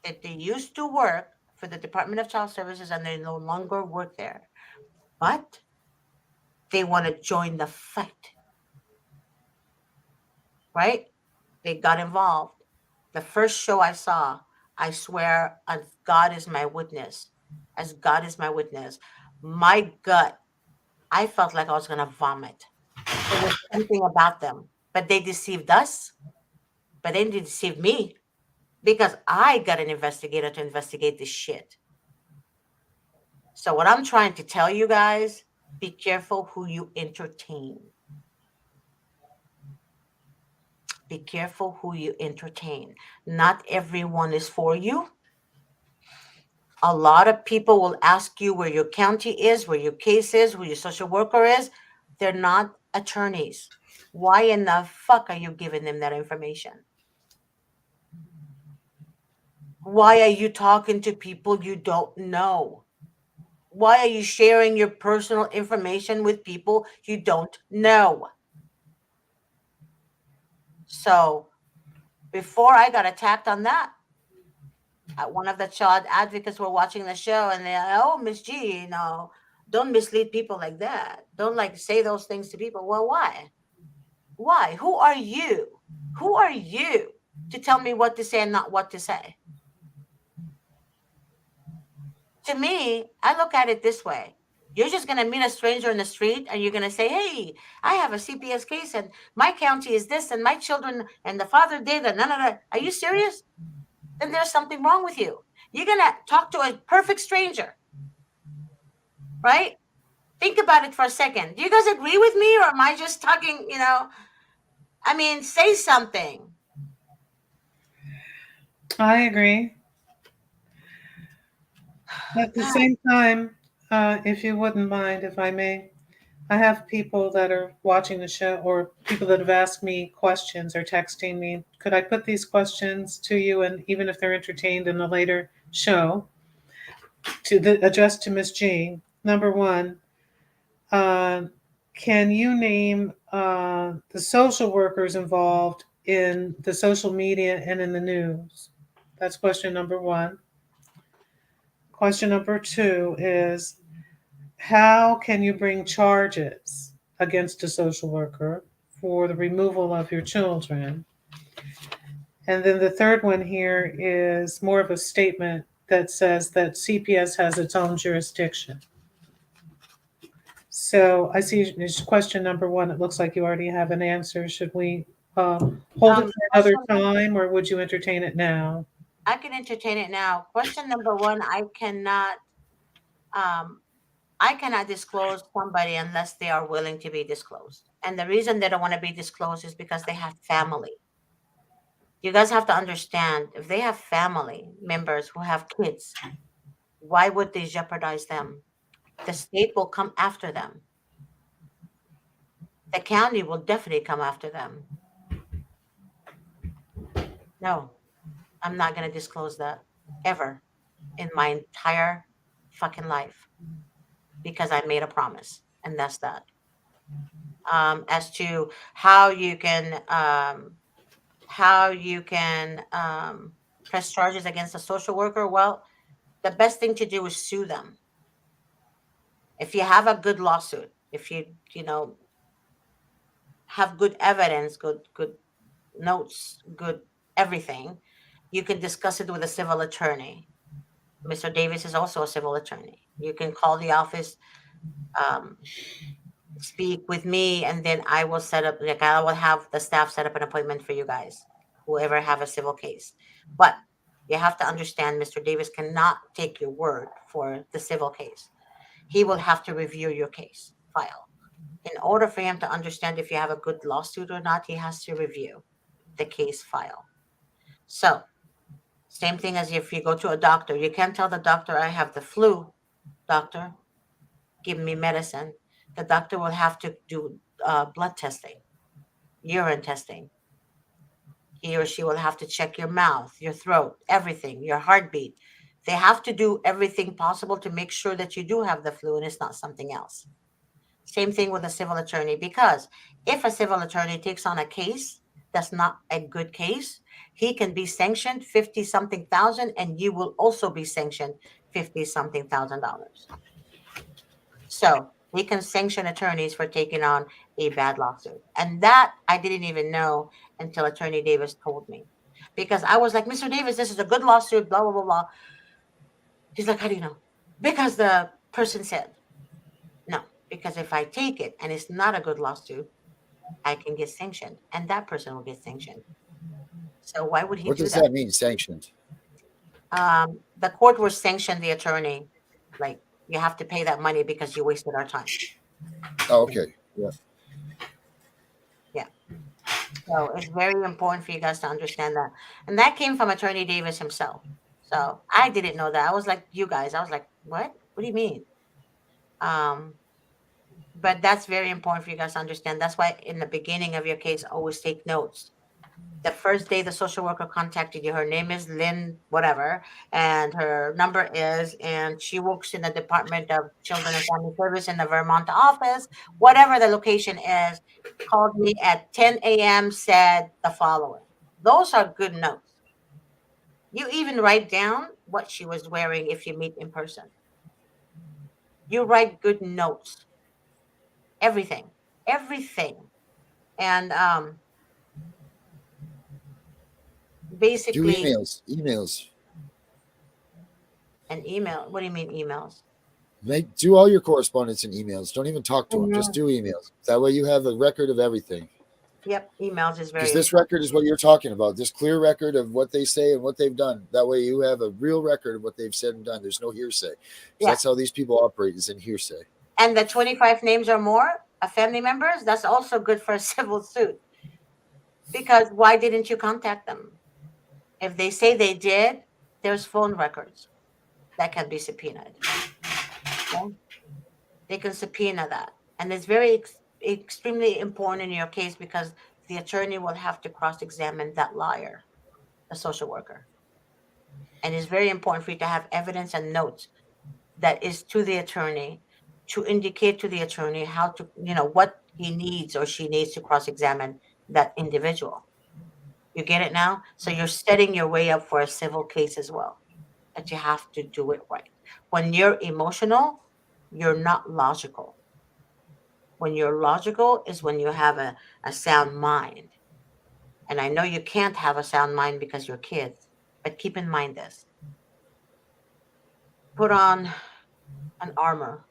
that they used to work for the Department of Child Services and they no longer work there. But they want to join the fight. Right? They got involved. The first show I saw, I swear, as God is my witness, as God is my witness, my gut, I felt like I was going to vomit. There was something about them. But they deceived us, but they didn't deceive me because I got an investigator to investigate this shit. So, what I'm trying to tell you guys, be careful who you entertain. Be careful who you entertain. Not everyone is for you. A lot of people will ask you where your county is, where your case is, who your social worker is. They're not attorneys. Why in the fuck are you giving them that information? Why are you talking to people you don't know? Why are you sharing your personal information with people you don't know? So, before I got attacked on that, one of the child advocates were watching the show and they're, oh, Miss G, don't mislead people like that. Don't like say those things to people. Well, why? Why? Who are you? Who are you to tell me what to say and not what to say? To me, I look at it this way. You're just going to meet a stranger in the street and you're going to say, hey, I have a CPS case and my county is this and my children and the father did and none of that. Are you serious? Then there's something wrong with you. You're going to talk to a perfect stranger, right? Think about it for a second. Do you guys agree with me or am I just talking, I mean, say something. I agree. At the same time, if you wouldn't mind, if I may, I have people that are watching the show or people that have asked me questions or texting me. Could I put these questions to you, and even if they're entertained in a later show, addressed to Miss G? Number one, uh, can you name the social workers involved in the social media and in the news? That's question number one. Question number two is, how can you bring charges against a social worker for the removal of your children? And then the third one here is more of a statement that says that CPS has its own jurisdiction. So I see question number one. It looks like you already have an answer. Should we hold it for another Question, time, or would you entertain it now? I can entertain it now. Question number one, um, I cannot disclose somebody unless they are willing to be disclosed. And the reason they don't want to be disclosed is because they have family. You guys have to understand, if they have family members who have kids, why would they jeopardize them? The state will come after them. The county will definitely come after them. No, I'm not going to disclose that ever in my entire fucking life because I made a promise, and that's that. As to how you can press charges against a social worker, well, the best thing to do is sue them. If you have a good lawsuit, if you have good evidence, good notes, good everything, you can discuss it with a civil attorney. Mr. Davis is also a civil attorney. You can call the office, um, speak with me, and then I will I will have the staff set up an appointment for you guys, whoever have a civil case. But you have to understand, Mr. Davis cannot take your word for the civil case. He will have to review your case file. In order for him to understand if you have a good lawsuit or not, he has to review the case file. So, same thing as if you go to a doctor. You can't tell the doctor, I have the flu, doctor, give me medicine. The doctor will have to do blood testing, urine testing. He or she will have to check your mouth, your throat, everything, your heartbeat. They have to do everything possible to make sure that you do have the flu and it's not something else. Same thing with a civil attorney, because if a civil attorney takes on a case that's not a good case, he can be sanctioned 50 something thousand, and you will also be sanctioned 50 something $1,000. So we can sanction attorneys for taking on a bad lawsuit. And that I didn't even know until Attorney Davis told me. Because I was like, Mr. Davis, this is a good lawsuit, blah, blah, blah, blah. He's like, how do you know? Because the person said. No, because if I take it and it's not a good lawsuit, I can get sanctioned, and that person will get sanctioned. So why would he What do does that? that mean, sanctioned? The court will sanction the attorney. Like, you have to pay that money because you wasted our time. Oh, okay. Yeah. Yeah. So it's very important for you guys to understand that. And that came from Attorney Davis himself. So I didn't know that. I was like, you guys, I was like, what? What do you mean? Um, but that's very important for you guys to understand. That's why in the beginning of your case, always take notes. The first day the social worker contacted you, her name is Lynn, whatever, and her number is, and she works in the Department of Children and Family Service in the Vermont office, whatever the location is, called me at 10 a.m., said the following. Those are good notes. You even write down what she was wearing if you meet in person. You write good notes, everything, everything. And Do basically, emails. Emails. an email. What do you mean emails? Do all your correspondence in emails. Don't even talk to them. Just Mhm. do emails. That way you have a record of everything. Yep, emails is Because very this important. record is what you're talking about. This clear record of what they say and what they've done. That way you have a real record of what they've said and done. There's no hearsay. Because Yeah. that's how these people operate, is in hearsay. And the 25 names or more of family members, that's also good for a civil suit. Because why didn't you contact them? If they say they did, there's phone records that can be subpoenaed. Okay? They can subpoena that. And it's very extremely important in your case because the attorney will have to cross-examine that liar, the social worker. And it's very important for you to have evidence and notes that is to the attorney to indicate to the attorney how to, what he needs or she needs to cross-examine that individual. You get it now? So you're setting your way up for a civil case as well, but you have to do it right. When you're emotional, you're not logical. When you're logical is when you have a sound mind. And I know you can't have a sound mind because you're kids, but keep in mind this. Put on an armor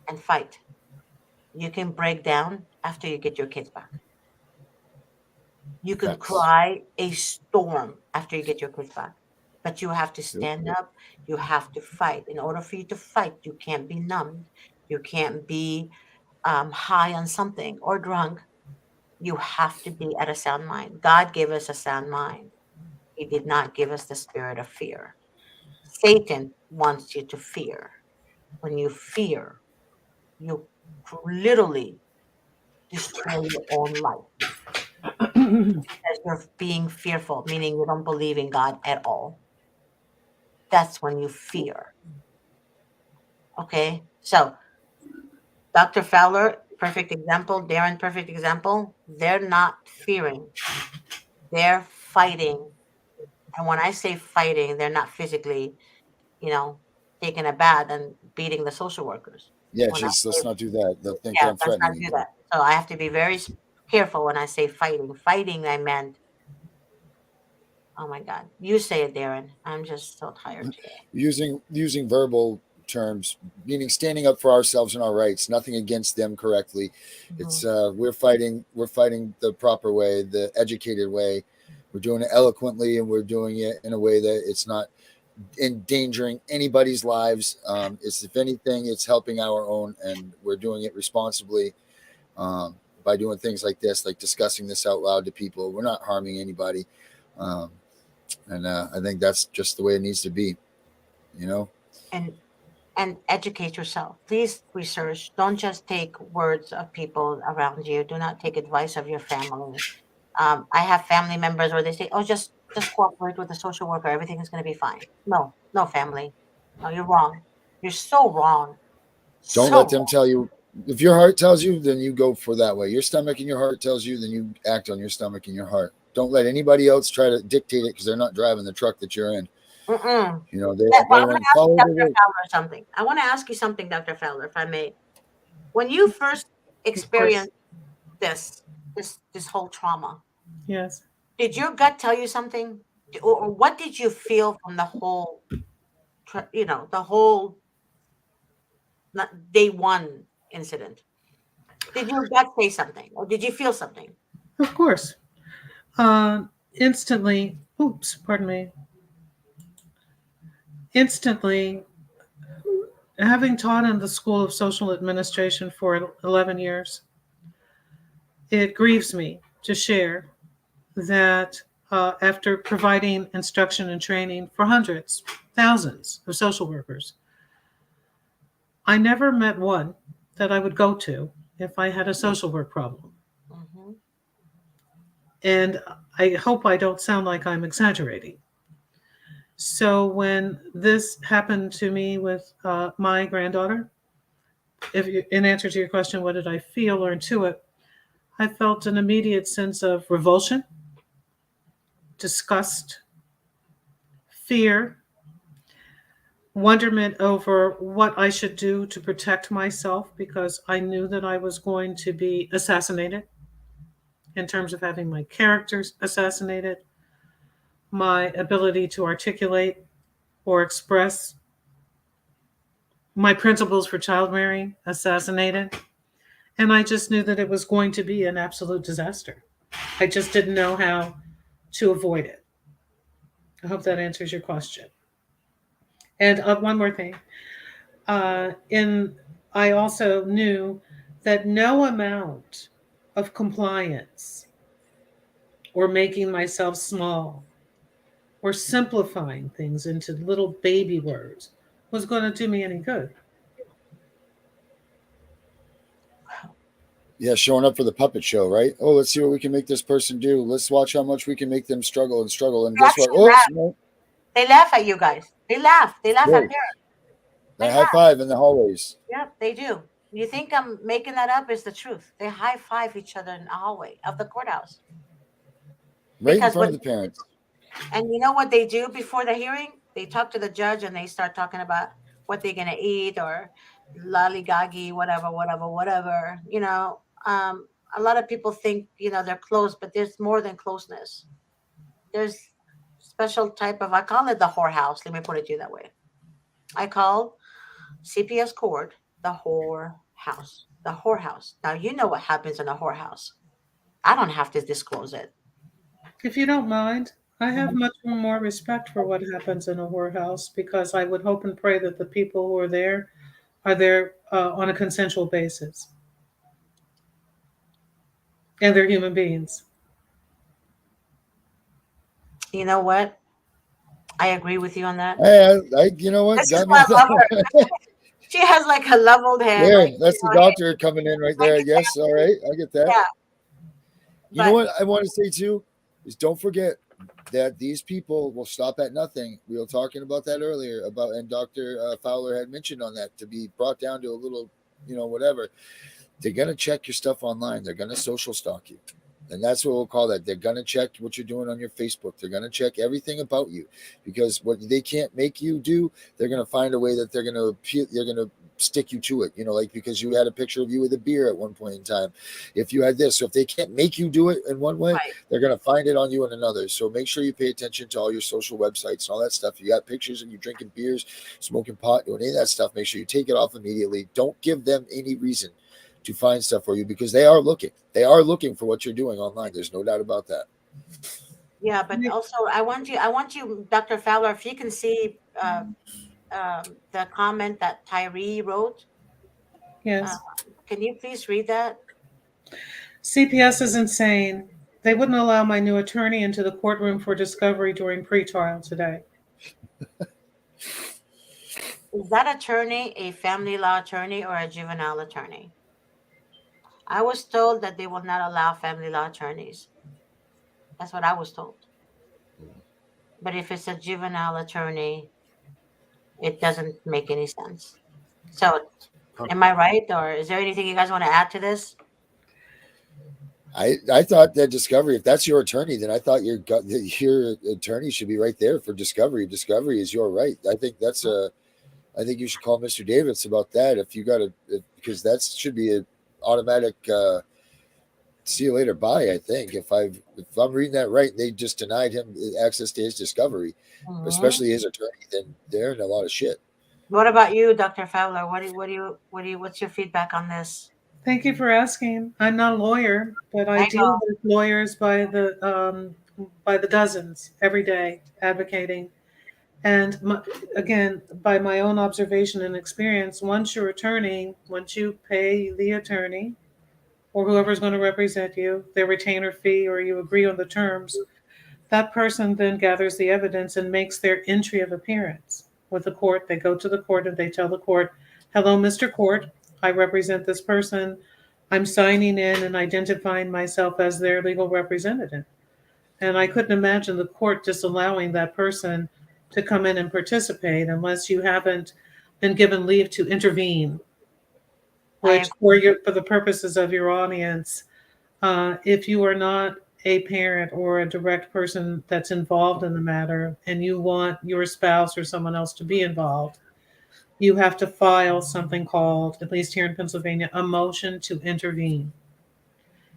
and fight. You can break down after you get your kids back. You can Facts. cry a storm after you get your kids back. But you have to Yep. stand up. You have to fight. In order for you to fight, you can't be numbed. You can't be high on something or drunk. You have to be at a sound mind. God gave us a sound mind. He did not give us the spirit of fear. Satan wants you to fear. When you fear, you literally destroy your own life because you're being fearful, meaning you don't believe in God at all. That's when you fear. Okay? So, Dr. Fowler, perfect example. Darren, perfect example. They're not fearing, they're fighting. And when I say fighting, they're not physically, you know, taking a bath and beating the social workers. Yeah, When I just say, let's not do that. They'll think that yeah, I'm let's not threatening do anybody. that. So I have to be very careful when I say fighting. Fighting, I meant, oh my God. You say it, Darren. I'm just so tired today. Using verbal terms, meaning standing up for ourselves and our rights. Nothing against them correctly. Mhm. It's we're fighting the proper way, the educated way. We're doing it eloquently, and we're doing it in a way that it's not endangering anybody's lives. It's if anything, it's helping our own, and we're doing it responsibly. By doing things like this, like discussing this out loud to people, we're not harming anybody. Um, and I think that's just the way it needs to be. You know. And educate yourself. Please research. Don't just take words of people around you. Do not take advice of your family. I have family members where they say, "Oh, just cooperate with the social worker. Everything is going to be fine." No, no, family. No, you're wrong. You're so wrong. Don't So let them wrong. tell you. If your heart tells you, then you go for that way. Your stomach and your heart tells you, then you act on your stomach and your heart. Don't let anybody else try to dictate it because they're not driving the truck that you're in. Mm-mm. You know, Well, they I'm going want to to ask you, follow the Dr. way. Fowler, something. I want to ask you something, Dr. Fowler, if I may. When you first Of course. experienced this whole trauma, Yes. did your gut tell you something, or what did you feel from the whole, the whole day one incident? Did your gut say something, or did you feel something? Of course. Instantly, oops, pardon me. Instantly, having taught in the School of Social Administration for 11 years, it grieves me to share that after providing instruction and training for hundreds, thousands of social workers, I never met one that I would go to if I had a social work problem. Hmm. And I hope I don't sound like I'm exaggerating. So when this happened to me with my granddaughter, in answer to your question, what did I feel or intuit? I felt an immediate sense of revulsion, disgust, fear, wonderment over what I should do to protect myself because I knew that I was going to be assassinated in terms of having my characters assassinated, my ability to articulate or express my principles for child rearing assassinated. And I just knew that it was going to be an absolute disaster. I just didn't know how to avoid it. I hope that answers your question. And one more thing. In I also knew that no amount of compliance or making myself small or simplifying things into little baby words was going to do me any good. Yeah, showing up for the puppet show, right? Oh, let's see what we can make this person do. Let's watch how much we can make them struggle and struggle. And They guess what? actually Oops, laugh. no, They laugh at you guys. They laugh. They laugh at whoa. parents. They That high laugh. five in the hallways, Yep, they do. You think I'm making that up? It's the truth. They high five each other in the hallway of the courthouse right in because front what of the parents. and you know what they do before the hearing? They talk to the judge and they start talking about what they're gonna eat or lollygaggy, whatever, whatever, whatever. A lot of people think they're close, but there's more than closeness. There's special type of I call it the whorehouse. Let me put it to you that way. I call CPS court the whorehouse. The whorehouse. Now you know what happens in a whorehouse. I don't have to disclose it. If you don't mind, I have Mhm. much more respect for what happens in a whorehouse because I would hope and pray that the people who are there on a consensual basis and they're human beings. You know what? I agree with you on that. You know what? This is Got me why on I love her. that. She has like a leveled head, There, like that's the hey, doctor coming in right I there. I get that. guess. All right, I get that. Yeah, You know but what I want to say too is don't forget that these people will stop at nothing. We were talking about that earlier about, and Dr. Fowler had mentioned on that to be brought down to a little, whatever. They're gonna check your stuff online. They're gonna social stalk you. And that's what we'll call that. They're gonna check what you're doing on your Facebook. They're gonna check everything about you because what they can't make you do, they're gonna find a way that they're gonna stick you to it. Like because you had a picture of you with a beer at one point in time. If you had this, so if they can't make you do it in one way, right. they're gonna find it on you in another. So make sure you pay attention to all your social websites and all that stuff. You got pictures of you drinking beers, smoking pot, doing any of that stuff. Make sure you take it off immediately. Don't give them any reason to find stuff for you because they are looking. They are looking for what you're doing online. There's no doubt about that. Yeah, but also I want you, Dr. Fowler, if you can see the comment that Tyree wrote. Uh, Yes. can you please read that? CPS is insane. They wouldn't allow my new attorney into the courtroom for discovery during pretrial today. Is that attorney a family law attorney or a juvenile attorney? I was told that they will not allow family law attorneys. That's what I was told. But if it's a juvenile attorney, it doesn't make any sense. So, am I right, or is there anything you guys want to add to this? I thought that discovery, if that's your attorney, then I thought your attorney should be right there for discovery. Discovery is your right. I think you should call Mr. Davis about that if you got because that should be an automatic see you later bye. I think if I'm reading that right, they just denied him access to his discovery, Mhm. especially his attorney. Then they're in a lot of shit. What about you, Dr. Fowler? What's your feedback on this? Thank you for asking. I'm not a lawyer, but I I deal know. with lawyers by the dozens every day advocating. And again, by my own observation and experience, once you pay the attorney or whoever's going to represent you, their retainer fee, or you agree on the terms, that person then gathers the evidence and makes their entry of appearance with the court. They go to the court and they tell the court, "Hello, Mr. Court, I represent this person. I'm signing in and identifying myself as their legal representative." And I couldn't imagine the court disallowing that person to come in and participate unless you haven't been given leave to intervene, I which agree. for the purposes of your audience, if you are not a parent or a direct person that's involved in the matter and you want your spouse or someone else to be involved, you have to file something called, at least here in Pennsylvania, a motion to intervene.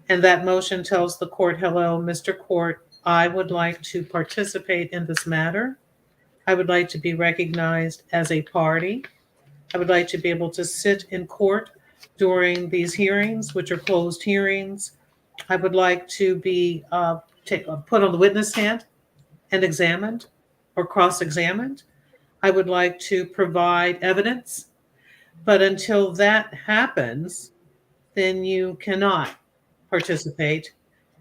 And that motion tells the court, "Hello, Mr. Court, I would like to participate in this matter. I would like to be recognized as a party. I would like to be able to sit in court during these hearings, which are closed hearings. I would like to be put on the witness stand and examined or cross-examined. I would like to provide evidence. But until that happens, then you cannot participate.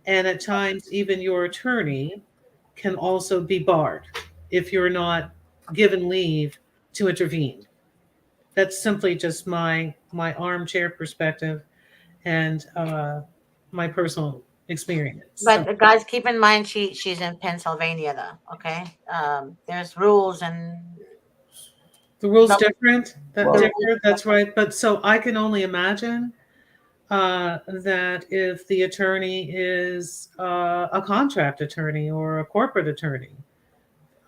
And at times, even your attorney can also be barred if you're not given leave to intervene. That's simply just my armchair perspective. and my personal experience. So But guys, keep in mind she's in Pennsylvania though. Okay, there's rules and the rules the, different, that the Well, rules. differ. That's right. But so I can only imagine that if the attorney is a contract attorney or a corporate attorney,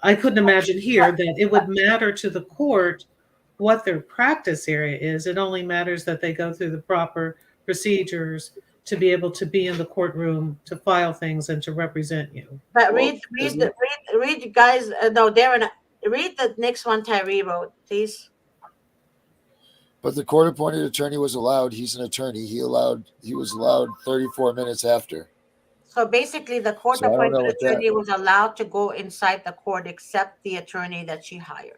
I couldn't imagine here that it would matter to the court what their practice area is. It only matters that they go through the proper procedures to be able to be in the courtroom to file things and to represent you. But well, isn't read, guys. No, Darren, read the next one Tyree wrote, please. but the court-appointed attorney was allowed. He's an attorney. He was allowed 34 minutes after. So basically, the So I don't court-appointed know what that. attorney was allowed to go inside the court except the attorney that she hired.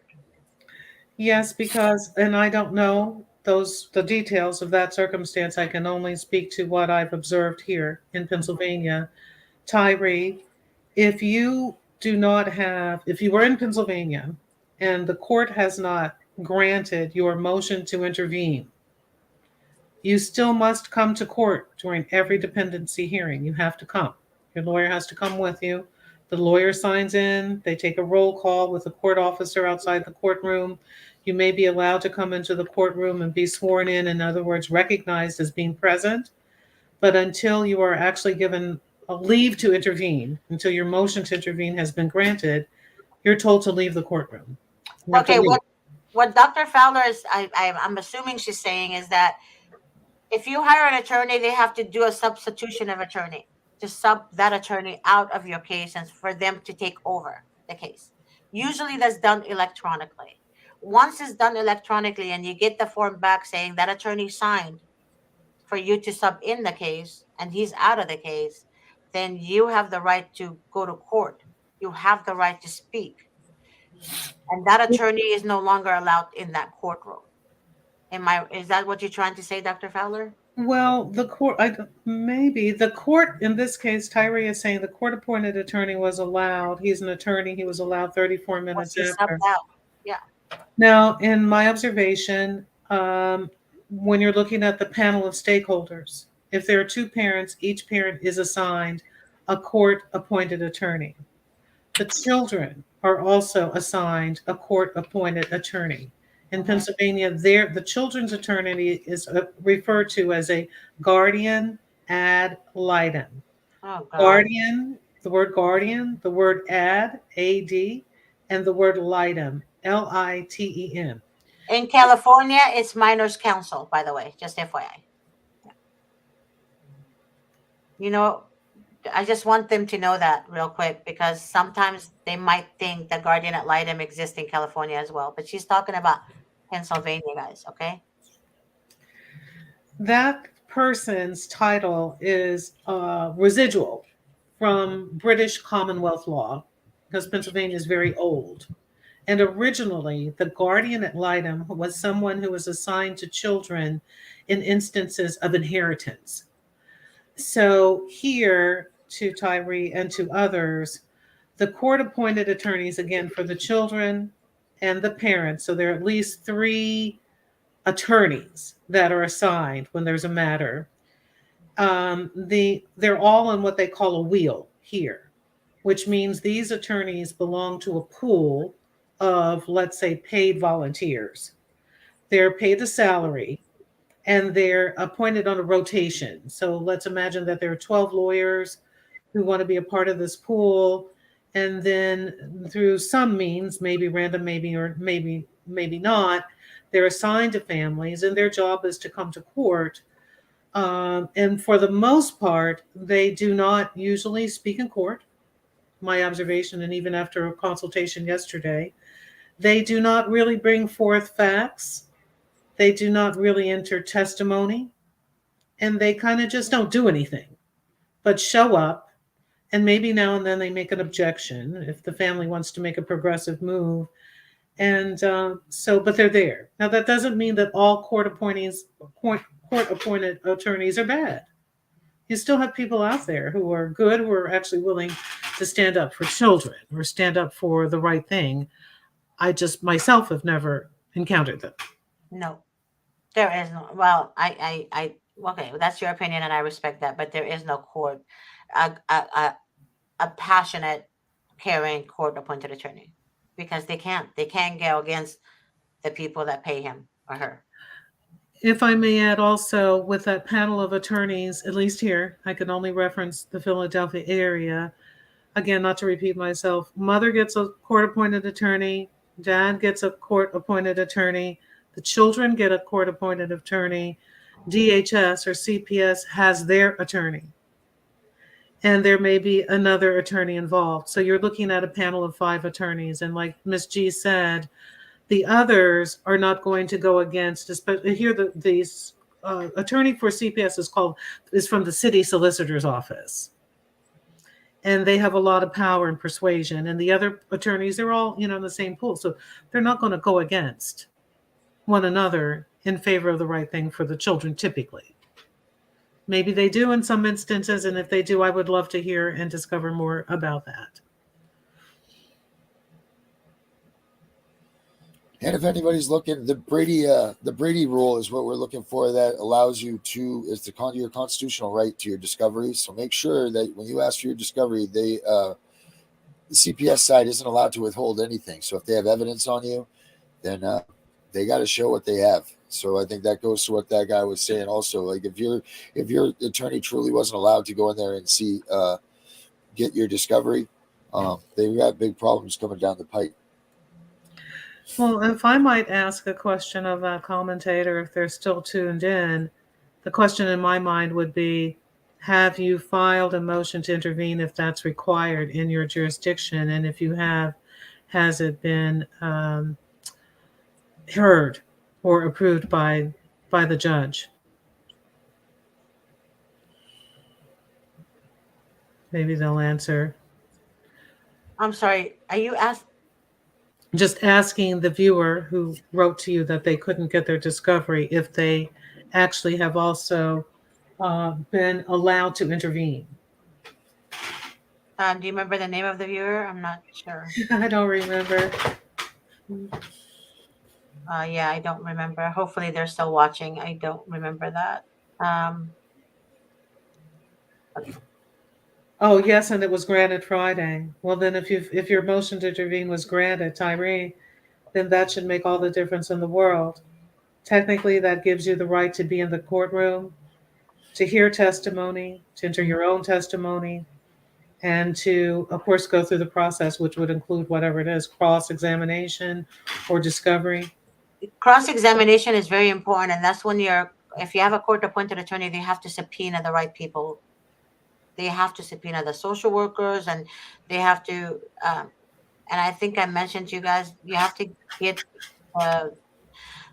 Yes, because, and I don't know the details of that circumstance. I can only speak to what I've observed here in Pennsylvania. Tyree, if you do not have, if you were in Pennsylvania and the court has not granted your motion to intervene, you still must come to court during every dependency hearing. You have to come. Your lawyer has to come with you. The lawyer signs in, they take a roll call with a court officer outside the courtroom. You may be allowed to come into the courtroom and be sworn in other words, recognized as being present. But until you are actually given a leave to intervene, until your motion to intervene has been granted, you're told to leave the courtroom. You have to Okay, leave. what Dr. Fowler is, I'm assuming she's saying is that if you hire an attorney, they have to do a substitution of attorney to sub that attorney out of your case and for them to take over the case. Usually that's done electronically. Once it's done electronically and you get the form back saying that attorney signed for you to sub in the case and he's out of the case, then you have the right to go to court. You have the right to speak. And that attorney is no longer allowed in that courtroom. Is that what you're trying to say, Dr. Fowler? Well, the court, maybe the court in this case, Tyree is saying the court appointed attorney was allowed. He's an attorney. He was allowed 34 Well, minutes she after. subbed out. Yeah. Now, in my observation, when you're looking at the panel of stakeholders, if there are two parents, each parent is assigned a court appointed attorney. The children are also assigned a court appointed attorney. In Pennsylvania, the children's attorney is referred to as a guardian ad litem. Oh, God. Guardian, the word ad, AD, and the word litem, LITEM. In California, it's minors counsel, by the way, just FYI. You know, I just want them to know that real quick because sometimes they might think the guardian ad litem exists in California as well. But she's talking about Pennsylvania, guys, okay? That person's title is residual from British Commonwealth law because Pennsylvania is very old. And originally, the guardian ad litem was someone who was assigned to children in instances of inheritance. So here, to Tyree and to others, the court appointed attorneys, again, for the children and the parents. So there are at least 3 attorneys that are assigned when there's a matter. They're all in what they call a wheel here, which means these attorneys belong to a pool of, let's say, paid volunteers. They're paid a salary and they're appointed on a rotation. So let's imagine that there are 12 lawyers who want to be a part of this pool. And then through some means, maybe random, maybe not, they're assigned to families and their job is to come to court. And for the most part, they do not usually speak in court. My observation, and even after a consultation yesterday, they do not really bring forth facts. They do not really enter testimony. And they kind of just don't do anything but show up. And maybe now and then they make an objection if the family wants to make a progressive move. And but they're there. Now, that doesn't mean that all court appointed attorneys are bad. You still have people out there who are good, who are actually willing to stand up for children or stand up for the right thing. I just myself have never encountered them. No, there is no. Well, Okay, that's your opinion, and I respect that. But there is no court, a passionate, caring court-appointed attorney, because they can't go against the people that pay him or her. If I may add also, with that panel of attorneys, at least here, I can only reference the Philadelphia area. Again, not to repeat myself, mother gets a court appointed attorney, dad gets a court appointed attorney, the children get a court appointed attorney, DHS or CPS has their attorney, and there may be another attorney involved. So you're looking at a panel of 5 attorneys. And like Ms. G said, the others are not going to go against, especially here, the attorney for CPS is from the city solicitor's office. And they have a lot of power and persuasion. And the other attorneys, they're all, in the same pool. So they're not going to go against one another in favor of the right thing for the children, typically. Maybe they do in some instances. And if they do, I would love to hear and discover more about that. And if anybody's looking, the Brady rule is what we're looking for. That allows you to, it's your constitutional right to your discovery. So make sure that when you ask for your discovery, the CPS side isn't allowed to withhold anything. So if they have evidence on you, then they got to show what they have. So I think that goes to what that guy was saying. Also, like if your attorney truly wasn't allowed to go in there and see, get your discovery, they got big problems coming down the pipe. Well, if I might ask a question of a commentator, if they're still tuned in, the question in my mind would be, have you filed a motion to intervene if that's required in your jurisdiction? And if you have, has it been heard or approved by the judge? Maybe they'll answer. I'm sorry. Are you asked? Just asking the viewer who wrote to you that they couldn't get their discovery if they actually have also been allowed to intervene. Do you remember the name of the viewer? I'm not sure. I don't remember. Yeah, I don't remember. Hopefully, they're still watching. I don't remember that. Oh, yes, and it was granted Friday. Well, then if your motion to intervene was granted, Tyree, then that should make all the difference in the world. Technically, that gives you the right to be in the courtroom, to hear testimony, to enter your own testimony, and to, of course, go through the process, which would include whatever it is, cross-examination or discovery. Cross-examination is very important, and that's when if you have a court-appointed attorney, they have to subpoena the right people. They have to subpoena the social workers, and they have to. And I think I mentioned to you guys, you have to get.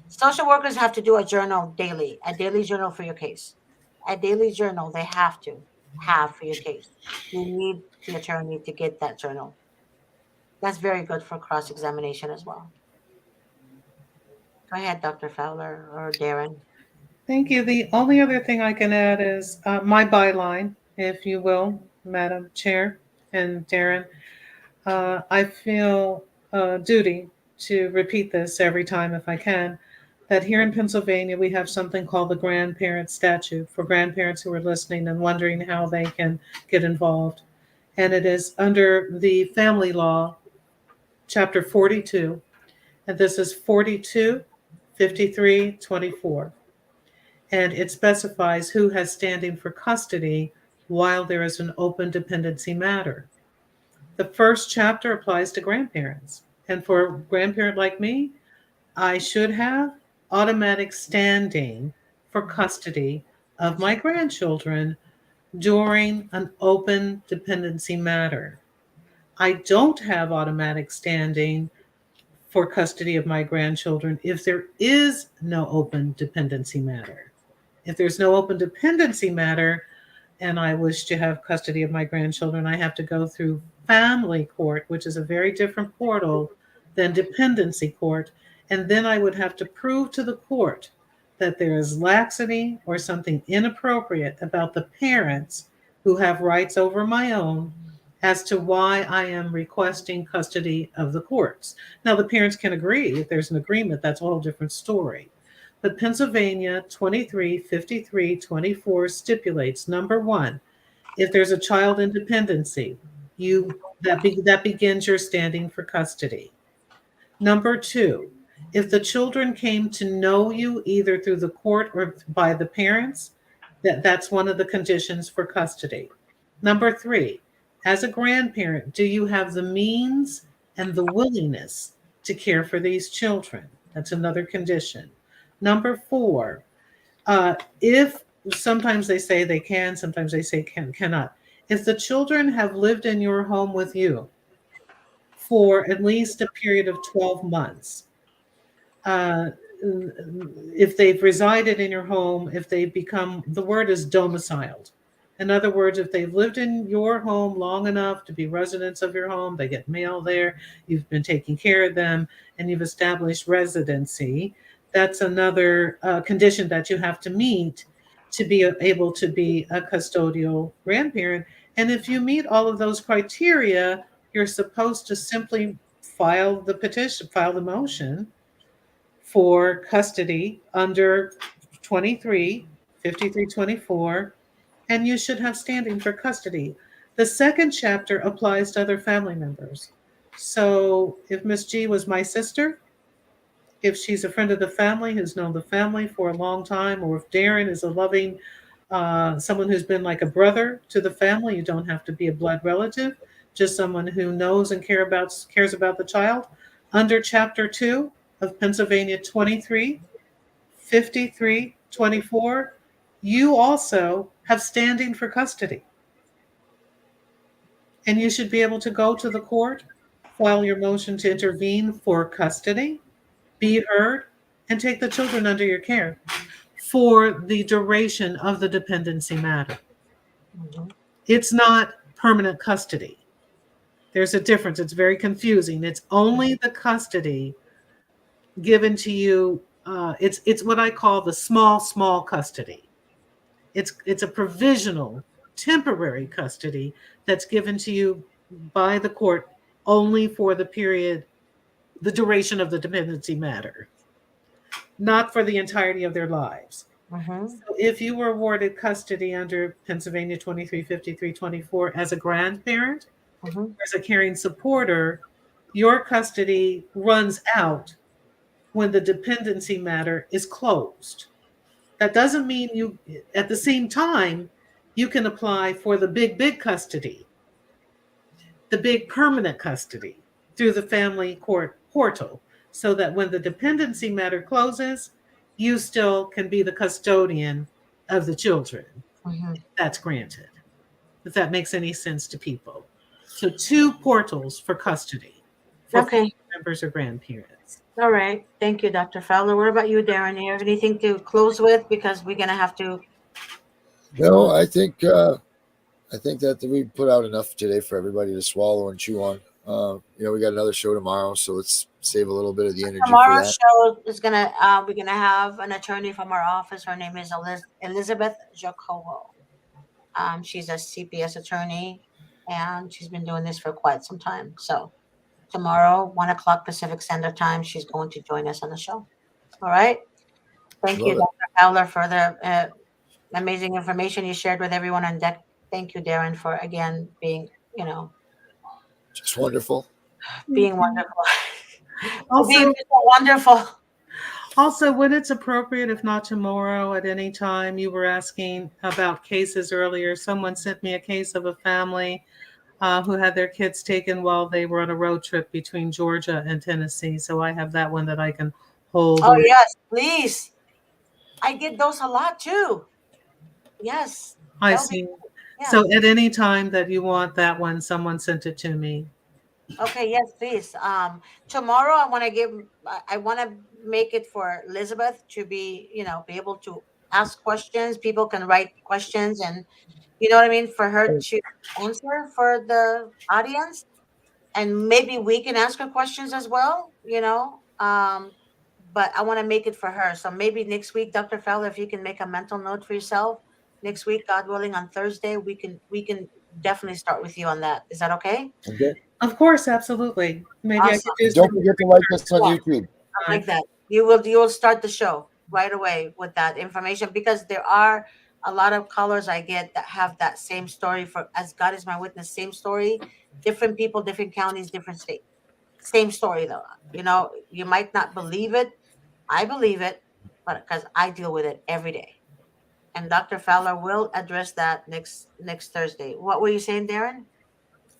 Social workers have to do a daily journal for your case. A daily journal they have to have for your case. You need the attorney to get that journal. That's very good for cross-examination as well. Go ahead, Dr. Fowler or Darren. Thank you. The only other thing I can add is my byline, if you will, Madam Chair and Darren. I feel a duty to repeat this every time if I can, that here in Pennsylvania, we have something called the grandparent statute for grandparents who are listening and wondering how they can get involved. And it is under the family law, chapter 42, and this is 425324. And it specifies who has standing for custody while there is an open dependency matter. The first chapter applies to grandparents. And for a grandparent like me, I should have automatic standing for custody of my grandchildren during an open dependency matter. I don't have automatic standing for custody of my grandchildren if there is no open dependency matter. If there's no open dependency matter and I wish to have custody of my grandchildren, I have to go through family court, which is a very different portal than dependency court. And then I would have to prove to the court that there is laxity or something inappropriate about the parents who have rights over my own as to why I am requesting custody of the courts. Now, the parents can agree. If there's an agreement, that's a whole different story. But Pennsylvania 235324 stipulates, number one, if there's a child in dependency, that begins your standing for custody. Number two, if the children came to know you either through the court or by the parents, that's one of the conditions for custody. Number three, as a grandparent, do you have the means and the willingness to care for these children? That's another condition. Number four, if sometimes they say they can, sometimes they say cannot. If the children have lived in your home with you for at least a period of 12 months, if they've resided in your home, if they become, the word is domiciled. In other words, if they've lived in your home long enough to be residents of your home, they get mail there, you've been taking care of them, and you've established residency, that's another condition that you have to meet to be able to be a custodial grandparent. And if you meet all of those criteria, you're supposed to simply file the petition, file the motion for custody under 235324, and you should have standing for custody. The second chapter applies to other family members. So if Miss G was my sister, if she's a friend of the family who's known the family for a long time, or if Darren is a loving someone who's been like a brother to the family, you don't have to be a blood relative, just someone who knows and cares about the child. Under Chapter 2 of Pennsylvania 235324, you also have standing for custody. And you should be able to go to the court, file your motion to intervene for custody, be heard, and take the children under your care for the duration of the dependency matter. Mhm. It's not permanent custody. There's a difference. It's very confusing. It's only the custody given to you. It's what I call the small custody. It's a provisional, temporary custody that's given to you by the court only for the period, the duration of the dependency matter, not for the entirety of their lives. Mhm. So if you were awarded custody under Pennsylvania 235324 as a grandparent, Mhm. as a caring supporter, your custody runs out when the dependency matter is closed. That doesn't mean you, at the same time, you can apply for the big custody, the big permanent custody through the family court portal, so that when the dependency matter closes, you still can be the custodian of the children. Mhm. That's granted. If that makes any sense to people. So 2 portals for custody for Okay. family members or grandparents. All right. Thank you, Dr. Fowler. What about you, Darren? You have anything to close with? Because we're gonna have to. No, I think that we put out enough today for everybody to swallow and chew on. We got another show tomorrow, so let's save a little bit of the energy for Tomorrow's that. show is gonna. We're gonna have an attorney from our office. Her name is Elizabeth Jacobo. She's a CPS attorney, and she's been doing this for quite some time. So tomorrow, 1 o'clock Pacific Standard Time, she's going to join us on the show. All right. Thank you, Love it. Dr. Fowler, for the amazing information you shared with everyone on deck. Thank you, Darren, for again being, Just wonderful. being wonderful. Also, Being so wonderful. Also, when it's appropriate, if not tomorrow, at any time, you were asking about cases earlier. Someone sent me a case of a family who had their kids taken while they were on a road trip between Georgia and Tennessee. So I have that one that I can hold. Oh, yes, please. I get those a lot too. Yes. I that'll be- see. yeah. So at any time that you want that one, someone sent it to me. Okay, yes, please. Tomorrow I want to make it for Elizabeth to be able to ask questions. People can write questions, and you know what I mean, for her to answer for the audience, and maybe we can ask her questions as well, but I want to make it for her. So maybe next week, Dr. Fowler, if you can make a mental note for yourself, next week, God willing, on Thursday, we can definitely start with you on that. Is that okay? Okay. Of course, absolutely. Maybe I Awesome. could do Don't some. forget to like us on Yeah. YouTube. I like that. You will start the show. right away with that information, because there are a lot of callers I get that have that same story, for as God is my witness, same story, different people, different counties, different state. Same story though. You might not believe it. I believe it, but because I deal with it every day. And Dr. Fowler will address that next Thursday. What were you saying, Darren?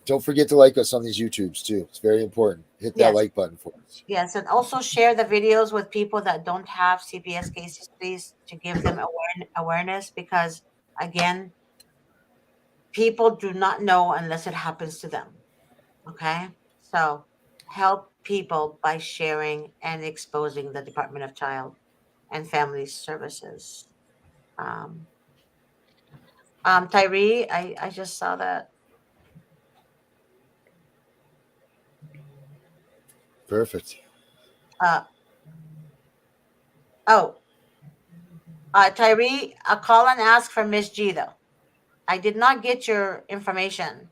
Don't forget to like us on these YouTubes too. It's very important. Hit that Yes. like button for us. Yes, and also share the videos with people that don't have CPS cases, please, to give them awareness, because again, people do not know unless it happens to them. Okay? So help people by sharing and exposing the Department of Child and Family Services. Um, Tyree, I just saw that. Perfect. Uh, oh, Tyree, call and ask for Miss G though. I did not get your information.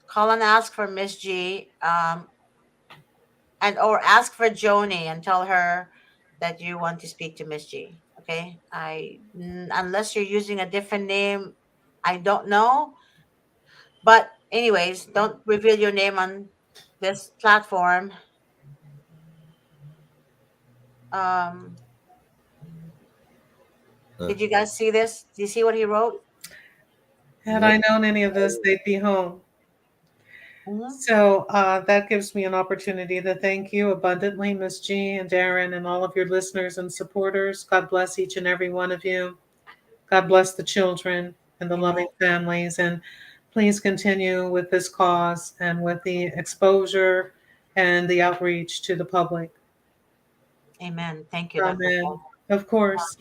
Call and ask for Miss G, and or ask for Joni and tell her that you want to speak to Miss G. Okay, unless you're using a different name, I don't know. But anyways, don't reveal your name on this platform. Um, did you guys see this? Do you see what he wrote? Had Yep. I known any of this, they'd be home. Mhm. So that gives me an opportunity to thank you abundantly, Miss G and Darren, and all of your listeners and supporters. God bless each and every one of you. God bless the children and the Amen. loving families. And please continue with this cause and with the exposure and the outreach to the public. Amen. Thank you, Dr. Amen. Paul. Of course.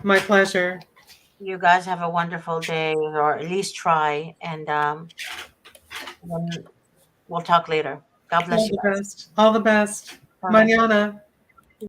My pleasure. You guys have a wonderful day, or at least try, and then we'll talk later. God bless All you the guys. best. All the best. Bye. Mañana.